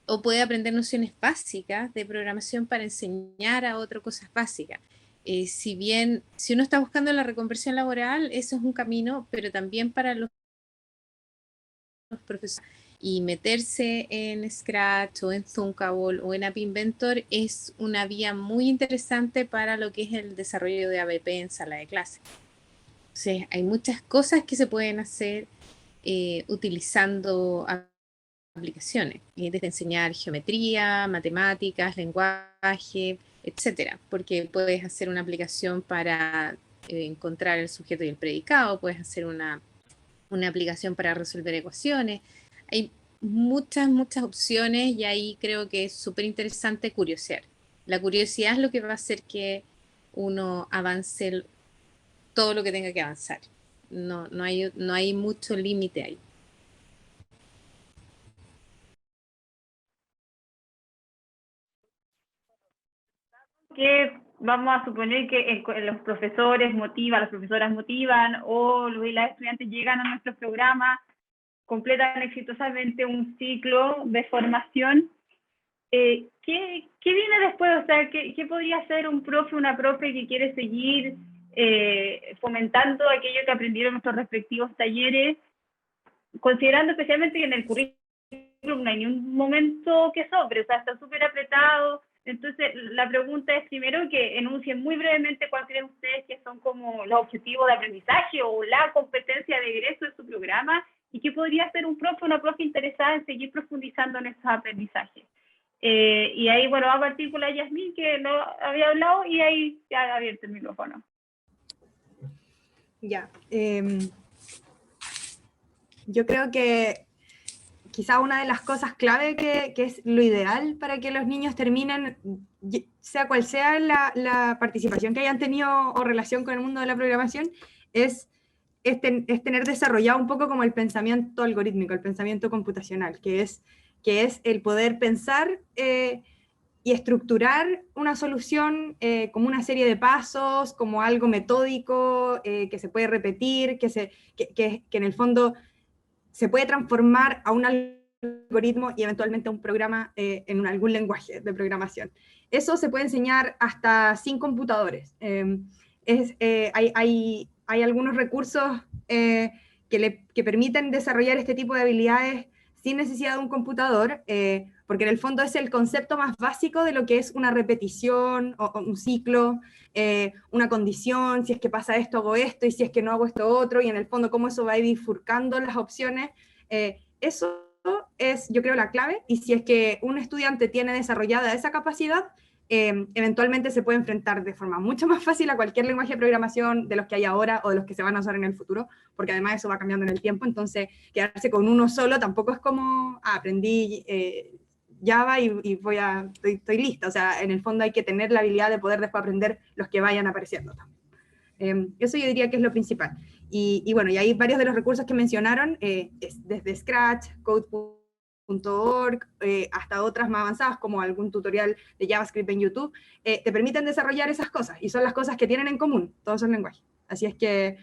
o puede aprender nociones básicas de programación para enseñar a otro cosas básicas. Si uno está buscando la reconversión laboral, eso es un camino, pero también para los profesores. Y meterse en Scratch o en Thunkable o en App Inventor es una vía muy interesante para lo que es el desarrollo de ABP en sala de clase. Entonces, hay muchas cosas que se pueden hacer utilizando aplicaciones, desde enseñar geometría, matemáticas, lenguaje, etcétera, porque puedes hacer una aplicación para encontrar el sujeto y el predicado, puedes hacer una aplicación para resolver ecuaciones. Hay muchas opciones y ahí creo que es súper interesante curiosear. La curiosidad es lo que va a hacer que uno avance todo lo que tenga que avanzar. No hay mucho límite ahí. Que vamos a suponer que los profesores motivan, las profesoras motivan, o los y las estudiantes llegan a nuestro programa, completan exitosamente un ciclo de formación. ¿Qué viene después? O sea, ¿qué podría hacer un profe, una profe que quiere seguir fomentando aquello que aprendieron en nuestros respectivos talleres, considerando especialmente que en el currículum no hay ni un momento que sobre, o sea, está súper apretado? Entonces, la pregunta es primero que enuncien muy brevemente cuáles creen ustedes que son como los objetivos de aprendizaje o la competencia de egreso de su programa, y qué podría ser un profe o una profe interesada en seguir profundizando en esos aprendizajes. Y ahí, bueno, va a partir con la Yasmín, que no había hablado, y ahí ya ha abierto el micrófono. Ya. Yo creo que quizá una de las cosas clave que es lo ideal para que los niños terminen, sea cual sea la participación que hayan tenido o relación con el mundo de la programación, es tener desarrollado un poco como el pensamiento algorítmico, el pensamiento computacional, que es el poder pensar y estructurar una solución como una serie de pasos, como algo metódico, que se puede repetir, que en el fondo se puede transformar a un algoritmo y eventualmente a un programa en algún lenguaje de programación. Eso se puede enseñar hasta sin computadores. Hay algunos recursos que permiten desarrollar este tipo de habilidades sin necesidad de un computador, porque en el fondo es el concepto más básico de lo que es una repetición o un ciclo, una condición, si es que pasa esto, hago esto, y si es que no hago esto, otro, y en el fondo cómo eso va a ir bifurcando las opciones. Eso es, yo creo, la clave, y si es que un estudiante tiene desarrollada esa capacidad, eventualmente se puede enfrentar de forma mucho más fácil a cualquier lenguaje de programación de los que hay ahora o de los que se van a usar en el futuro, porque además eso va cambiando en el tiempo. Entonces quedarse con uno solo tampoco es como aprendí Java y estoy lista. O sea, en el fondo hay que tener la habilidad de poder después aprender los que vayan apareciendo. Eso yo diría que es lo principal. Y bueno, y hay varios de los recursos que mencionaron, desde Scratch, Code.org, hasta otras más avanzadas, como algún tutorial de JavaScript en YouTube, te permiten desarrollar esas cosas, y son las cosas que tienen en común todos esos lenguajes. Así es que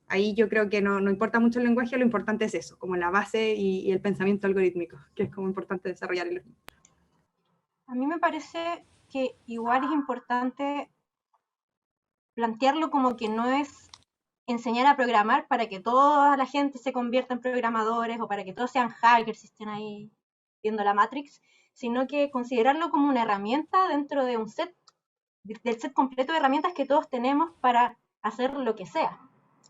ahí yo creo que no importa mucho el lenguaje, lo importante es eso, como la base y el pensamiento algorítmico, que es como importante desarrollar en los niños. A mí me parece que igual es importante plantearlo como que no es enseñar a programar para que toda la gente se convierta en programadores o para que todos sean hackers si estén ahí viendo la Matrix, sino que considerarlo como una herramienta dentro de un set, del set completo de herramientas que todos tenemos para hacer lo que sea.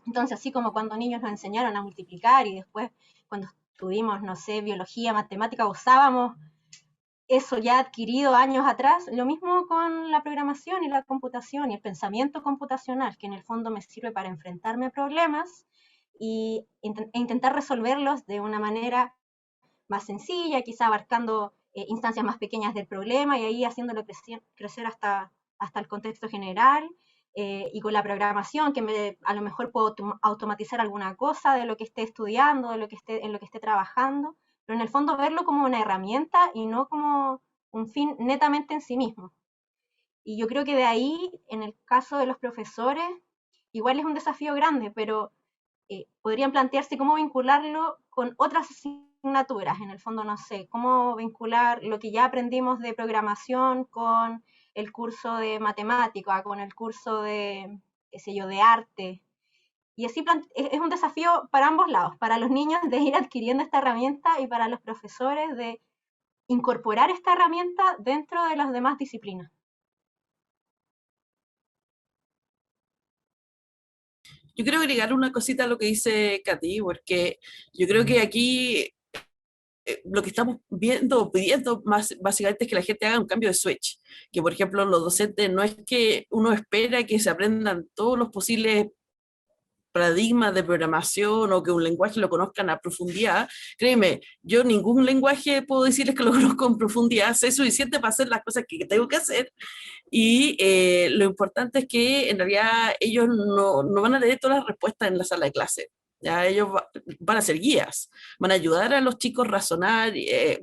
Entonces, así como cuando niños nos enseñaron a multiplicar y después cuando estuvimos, no sé, biología, matemática, usábamos eso ya adquirido años atrás, lo mismo con la programación y la computación y el pensamiento computacional, que en el fondo me sirve para enfrentarme a problemas e intentar resolverlos de una manera más sencilla, quizá abarcando instancias más pequeñas del problema y ahí haciéndolo crecer hasta el contexto general, y con la programación, que a lo mejor puedo automatizar alguna cosa de lo que esté estudiando, en lo que esté trabajando, pero en el fondo verlo como una herramienta y no como un fin netamente en sí mismo. Y yo creo que de ahí, en el caso de los profesores, igual es un desafío grande, pero podrían plantearse cómo vincularlo con otras asignaturas, en el fondo, no sé, cómo vincular lo que ya aprendimos de programación con el curso de matemática, con el curso de, qué sé yo, de arte. Y así es un desafío para ambos lados, para los niños de ir adquiriendo esta herramienta y para los profesores de incorporar esta herramienta dentro de las demás disciplinas. Yo quiero agregar una cosita a lo que dice Katy, porque yo creo que aquí lo que estamos pidiendo más básicamente es que la gente haga un cambio de switch, que por ejemplo los docentes no es que uno espera que se aprendan todos los posibles paradigmas de programación o que un lenguaje lo conozcan a profundidad. Créeme, yo ningún lenguaje puedo decirles que lo conozco en profundidad, sé suficiente para hacer las cosas que tengo que hacer, y lo importante es que en realidad ellos no van a tener todas las respuestas en la sala de clase. Ya ellos van a ser guías, van a ayudar a los chicos a razonar,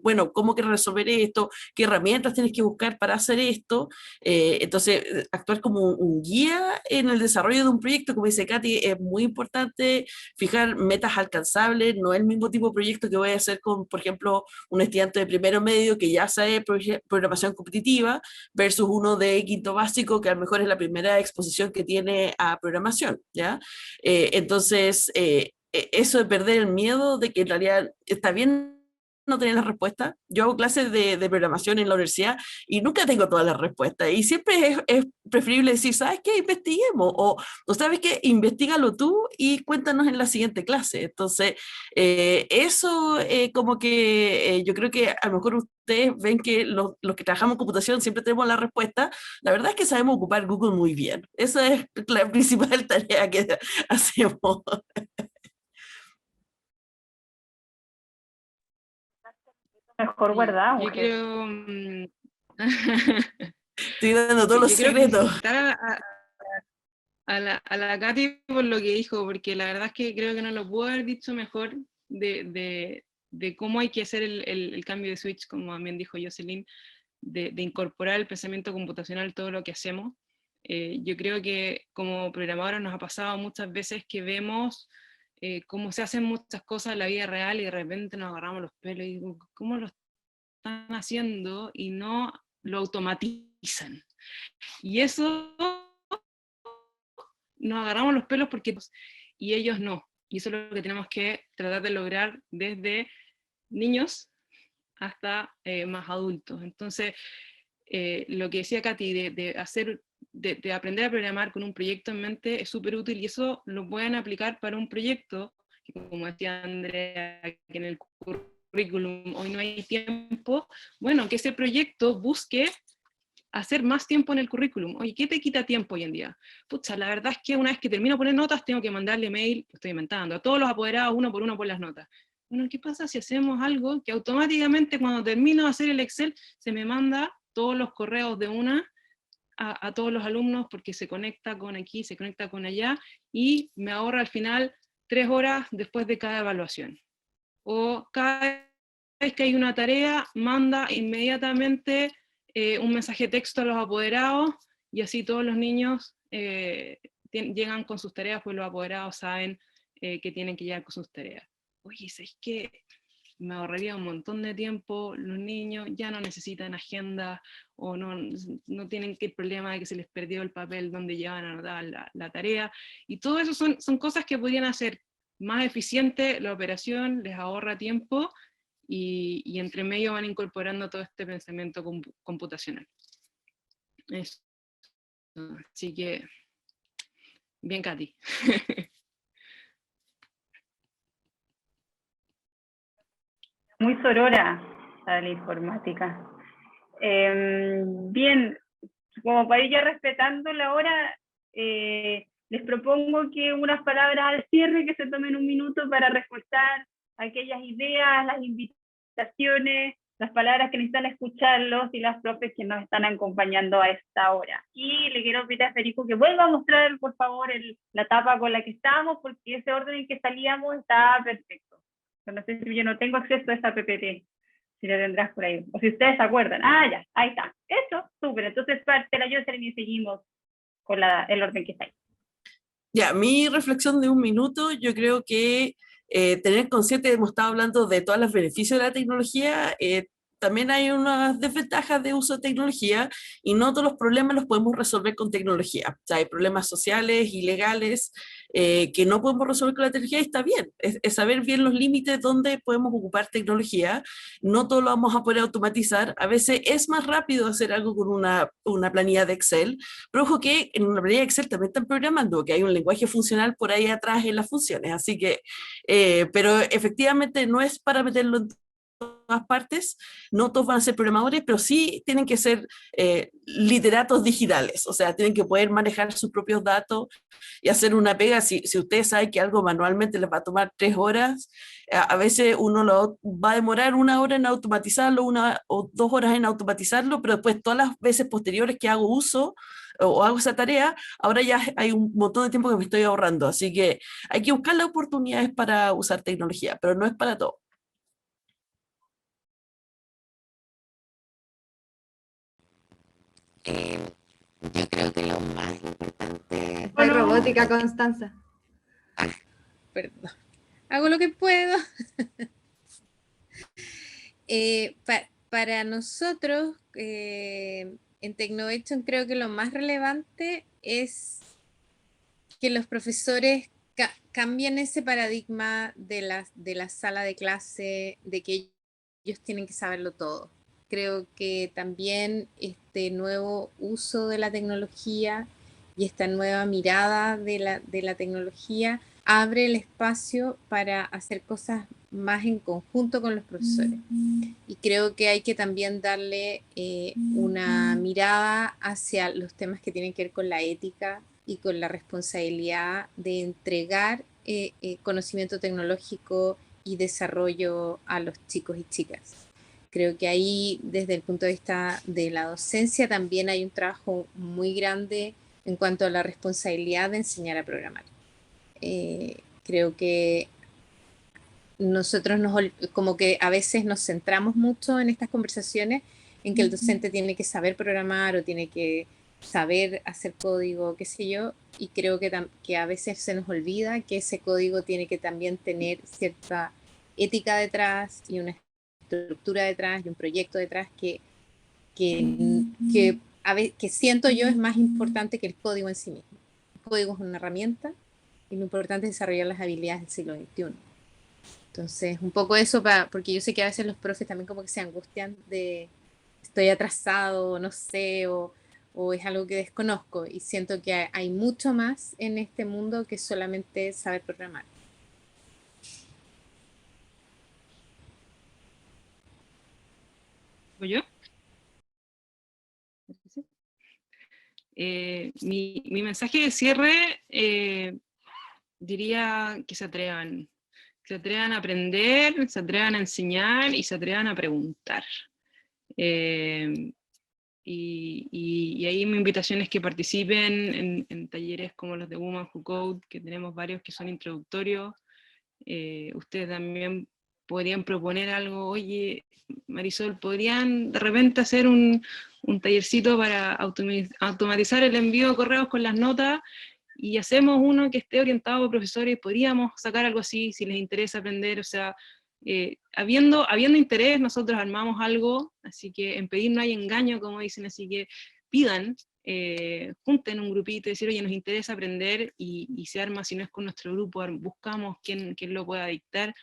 bueno, cómo que resolver esto, qué herramientas tienes que buscar para hacer esto. Entonces, actuar como un guía en el desarrollo de un proyecto, como dice Katy, es muy importante fijar metas alcanzables, no es el mismo tipo de proyecto que voy a hacer con, por ejemplo, un estudiante de primero medio que ya sabe programación competitiva versus uno de quinto básico que a lo mejor es la primera exposición que tiene a programación, ¿ya? Entonces, eso de perder el miedo de que en realidad está bien no tener las respuestas. Yo hago clases de programación en la universidad y nunca tengo todas las respuestas. Y siempre es preferible decir, ¿sabes qué? Investiguemos. O ¿sabes qué? Investígalo tú y cuéntanos en la siguiente clase. Entonces, eso como que yo creo que a lo mejor ustedes ven que los que trabajamos en computación siempre tenemos la respuesta. La verdad es que sabemos ocupar Google muy bien. Esa es la principal tarea que hacemos. Mejor guardado. Yo mujer. creo... Estoy dando todos los yo creo que secretos. felicitar a la Katy por lo que dijo, porque la verdad es que creo que no lo pudo haber dicho mejor de cómo hay que hacer el cambio de switch, como también dijo Jocelyn, de incorporar el pensamiento computacional en todo lo que hacemos. Yo creo que como programadores nos ha pasado muchas veces que vemos cómo se hacen muchas cosas en la vida real y de repente nos agarramos los pelos y digo, ¿cómo lo están haciendo? Y no lo automatizan. Y eso nos agarramos los pelos porque y ellos no. Y eso es lo que tenemos que tratar de lograr desde niños hasta más adultos. Entonces, lo que decía Katy, de aprender a programar con un proyecto en mente es súper útil, y eso lo pueden aplicar para un proyecto, que como decía Andrea, que en el currículum hoy no hay tiempo, bueno, que ese proyecto busque hacer más tiempo en el currículum. Oye, ¿qué te quita tiempo hoy en día? Pucha, la verdad es que una vez que termino de poner notas, tengo que mandarle mail, estoy inventando, a todos los apoderados uno por las notas. bueno, ¿qué pasa si hacemos algo que automáticamente cuando termino de hacer el Excel se me manda todos los correos de una a todos los alumnos porque se conecta con aquí, se conecta con allá y me ahorra al final 3 horas después de cada evaluación? O cada vez que hay una tarea, manda inmediatamente un mensaje de texto a los apoderados y así todos los niños llegan con sus tareas, pues los apoderados saben que tienen que llegar con sus tareas. Oye, ¿sabes qué? Me ahorraría un montón de tiempo, los niños ya no necesitan agenda o no tienen el problema de que se les perdió el papel donde llevan anotada la tarea, y todo eso son cosas que podrían hacer más eficiente la operación, les ahorra tiempo, y entre medio van incorporando todo este pensamiento computacional. Eso. Así que, bien, Katy. Muy sorora a la informática. Bien, como para ir ya respetando la hora, les propongo que unas palabras al cierre, que se tomen un minuto para reforzar aquellas ideas, las invitaciones, las palabras que necesitan escucharlos y las profes que nos están acompañando a esta hora. Y le quiero pedir a Federico que vuelva a mostrar, por favor, la tapa con la que estábamos, porque ese orden en que salíamos está perfecto. No sé si yo no tengo acceso a esa PPT, si lo tendrás por ahí, o si ustedes se acuerdan. Ah, ya, ahí está. Eso, súper. Entonces, parte la Jocelyn y seguimos con el orden que está ahí. Ya, mi reflexión de un minuto, yo creo que tener consciente, hemos estado hablando de todos los beneficios de la tecnología, también hay unas desventajas de uso de tecnología y no todos los problemas los podemos resolver con tecnología. O sea, hay problemas sociales y legales que no podemos resolver con la tecnología y está bien. Es saber bien los límites donde podemos ocupar tecnología. No todo lo vamos a poder automatizar. A veces es más rápido hacer algo con una planilla de Excel, pero ojo que en una planilla de Excel también están programando, que hay un lenguaje funcional por ahí atrás en las funciones. Así que, pero efectivamente no es para meterlo en todas partes, no todos van a ser programadores, pero sí tienen que ser literatos digitales, o sea, tienen que poder manejar sus propios datos y hacer una pega. Si ustedes saben que algo manualmente les va a tomar 3 horas, a veces uno va a demorar 1 hora en automatizarlo, 1 o 2 horas en automatizarlo, pero después todas las veces posteriores que hago uso o hago esa tarea, ahora ya hay un montón de tiempo que me estoy ahorrando, así que hay que buscar las oportunidades para usar tecnología, pero no es para todo. Yo creo que lo más importante... Hay robótica, Constanza. Perdón. Hago lo que puedo. Para nosotros, en Technovation, creo que lo más relevante es que los profesores cambien ese paradigma de la sala de clase, de que ellos tienen que saberlo todo. Creo que también este nuevo uso de la tecnología y esta nueva mirada de la tecnología abre el espacio para hacer cosas más en conjunto con los profesores. Y creo que hay que también darle una mirada hacia los temas que tienen que ver con la ética y con la responsabilidad de entregar conocimiento tecnológico y desarrollo a los chicos y chicas. Creo que ahí, desde el punto de vista de la docencia, también hay un trabajo muy grande en cuanto a la responsabilidad de enseñar a programar. Creo que nosotros como que a veces nos centramos mucho en estas conversaciones en que el docente tiene que saber programar o tiene que saber hacer código, qué sé yo, y creo que a veces se nos olvida que ese código tiene que también tener cierta ética detrás y una estructura detrás y un proyecto detrás que siento yo es más importante que el código en sí mismo. El código es una herramienta y lo importante es desarrollar las habilidades del siglo XXI. Entonces, un poco eso, porque yo sé que a veces los profes también como que se angustian de estoy atrasado, no sé, o es algo que desconozco, y siento que hay mucho más en este mundo que solamente saber programar. ¿Yo? Mi mensaje de cierre diría que se atrevan, se atrevan a aprender, se atrevan a enseñar y se atrevan a preguntar. Y ahí mi invitación es que participen en talleres como los de Women Who Code, que tenemos varios que son introductorios. Ustedes también podrían proponer algo, oye, Marisol, ¿podrían de repente hacer un tallercito para automatizar el envío de correos con las notas? Y hacemos uno que esté orientado a profesores, podríamos sacar algo así, si les interesa aprender, o sea, habiendo interés, nosotros armamos algo, así que en pedir no hay engaño, como dicen, así que pidan, junten un grupito y decir, oye, nos interesa aprender, y se arma, si no es con nuestro grupo, buscamos quién lo pueda dictar,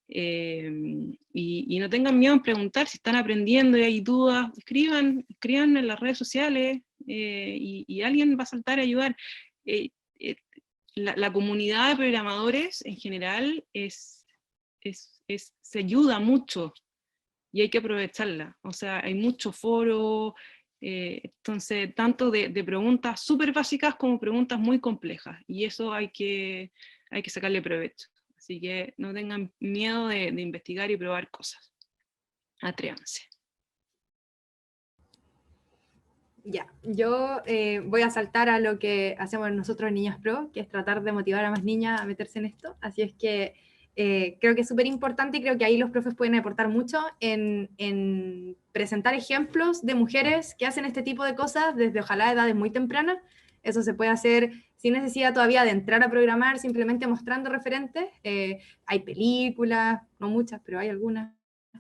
y no tengan miedo en preguntar si están aprendiendo y hay dudas, escriban en las redes sociales, y alguien va a saltar a ayudar. La comunidad de programadores en general se ayuda mucho y hay que aprovecharla. O sea, hay mucho foro, entonces, tanto de preguntas súper básicas como preguntas muy complejas, y eso hay que sacarle provecho. Así que no tengan miedo de investigar y probar cosas. Atrévanse. Ya, yo voy a saltar a lo que hacemos nosotros en Niñas Pro, que es tratar de motivar a más niñas a meterse en esto. Así es que creo que es súper importante, y creo que ahí los profes pueden aportar mucho en presentar ejemplos de mujeres que hacen este tipo de cosas desde, ojalá, edades muy tempranas. Eso se puede hacer sin necesidad todavía de entrar a programar, simplemente mostrando referentes. Hay películas, no muchas, pero hay algunas,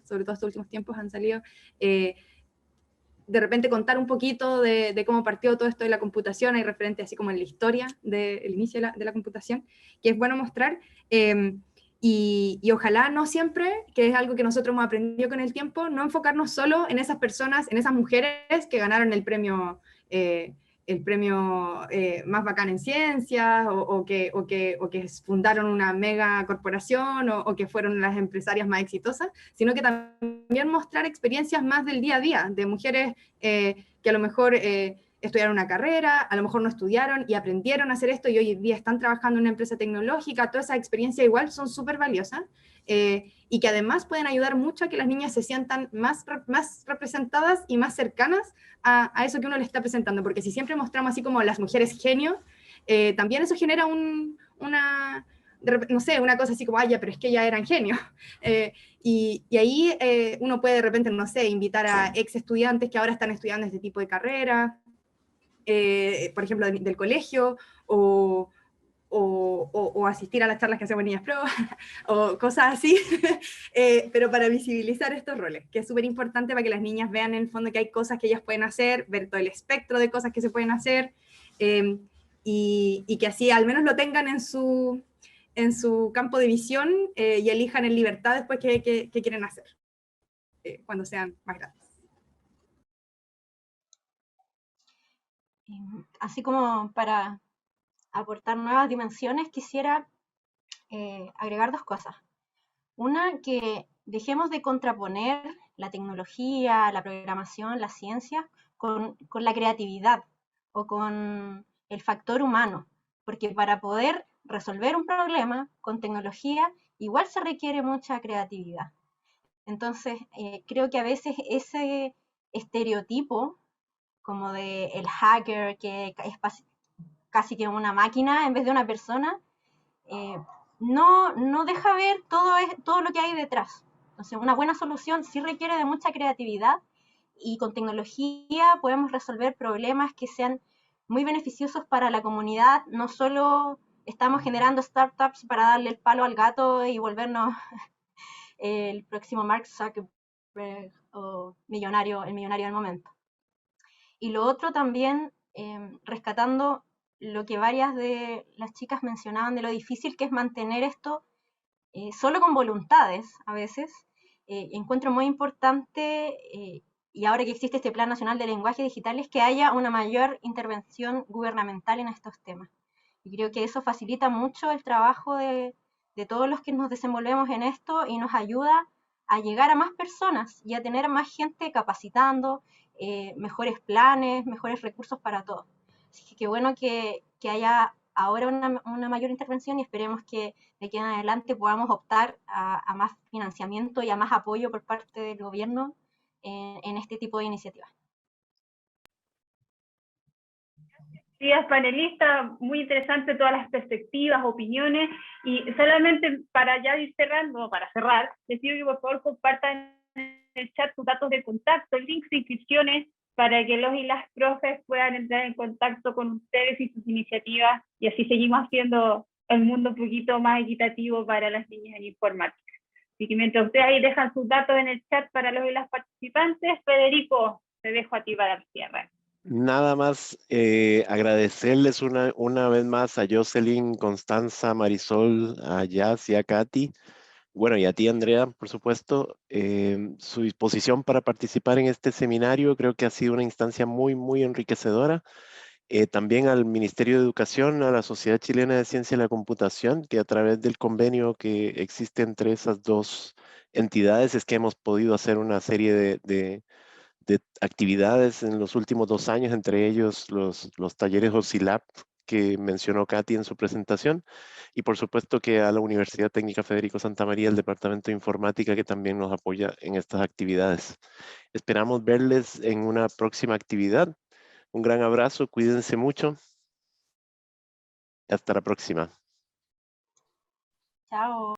sobre todo estos últimos tiempos han salido. De repente contar un poquito de cómo partió todo esto de la computación, hay referentes así como en la historia del inicio de la computación, que es bueno mostrar, y ojalá no siempre, que es algo que nosotros hemos aprendido con el tiempo, no enfocarnos solo en esas personas, en esas mujeres que ganaron el premio más bacán en ciencias, o que fundaron una mega corporación, o que fueron las empresarias más exitosas, sino que también mostrar experiencias más del día a día, de mujeres que a lo mejor estudiaron una carrera, a lo mejor no estudiaron y aprendieron a hacer esto, y hoy en día están trabajando en una empresa tecnológica. Toda esa experiencia igual son súper valiosas, y que además pueden ayudar mucho a que las niñas se sientan más representadas y más cercanas a eso que uno les está presentando, porque si siempre mostramos así como las mujeres genio, también eso genera una cosa así como, ya, pero es que ya eran genios. Y ahí uno puede de repente, no sé, invitar a ex estudiantes que ahora están estudiando este tipo de carrera, por ejemplo, del colegio, o asistir a las charlas que hacemos Niñas Pro, o cosas así, pero para visibilizar estos roles, que es súper importante para que las niñas vean en el fondo que hay cosas que ellas pueden hacer, ver todo el espectro de cosas que se pueden hacer, y que así al menos lo tengan en su campo de visión, y elijan en libertad después qué quieren hacer, cuando sean más grandes. Así como para aportar nuevas dimensiones, quisiera agregar dos cosas. Una, que dejemos de contraponer la tecnología, la programación, la ciencia con la creatividad o con el factor humano, porque para poder resolver un problema con tecnología igual se requiere mucha creatividad. Entonces, creo que a veces ese estereotipo como de el hacker, que es casi que una máquina en vez de una persona, no deja ver todo lo que hay detrás. Entonces, una buena solución sí requiere de mucha creatividad, y con tecnología podemos resolver problemas que sean muy beneficiosos para la comunidad. No solo estamos generando startups para darle el palo al gato y volvernos el próximo Mark Zuckerberg o el millonario del momento. Y lo otro también, rescatando lo que varias de las chicas mencionaban de lo difícil que es mantener esto solo con voluntades a veces, encuentro muy importante, y ahora que existe este Plan Nacional de Lenguajes Digitales, que haya una mayor intervención gubernamental en estos temas. Y creo que eso facilita mucho el trabajo de todos los que nos desenvolvemos en esto, y nos ayuda a llegar a más personas y a tener más gente capacitando, mejores planes, mejores recursos para todos. Así que qué bueno que haya ahora una mayor intervención y esperemos que de aquí en adelante podamos optar a más financiamiento y a más apoyo por parte del gobierno en este tipo de iniciativas. Días panelistas, muy interesante todas las perspectivas, opiniones, y solamente para ya ir cerrando, para cerrar, les pido que por favor compartan en el chat sus datos de contacto, links de inscripciones, para que los y las profes puedan entrar en contacto con ustedes y sus iniciativas, y así seguimos haciendo el mundo un poquito más equitativo para las niñas en informática. Así que mientras ustedes ahí dejan sus datos en el chat para los y las participantes, Federico, te dejo a ti para el cierre. Nada más agradecerles una vez más a Jocelyn, Constanza, Marisol, a Jazz y a Katy. Bueno, y a ti, Andrea, por supuesto, su disposición para participar en este seminario. Creo que ha sido una instancia muy, muy enriquecedora. También al Ministerio de Educación, a la Sociedad Chilena de Ciencia de la Computación, que a través del convenio que existe entre esas dos entidades es que hemos podido hacer una serie de actividades en los últimos 2 años, entre ellos los talleres OSILAP que mencionó Katy en su presentación, y por supuesto que a la Universidad Técnica Federico Santa María, el Departamento de Informática, que también nos apoya en estas actividades. Esperamos verles en una próxima actividad. Un gran abrazo, cuídense mucho. Hasta la próxima. Chao.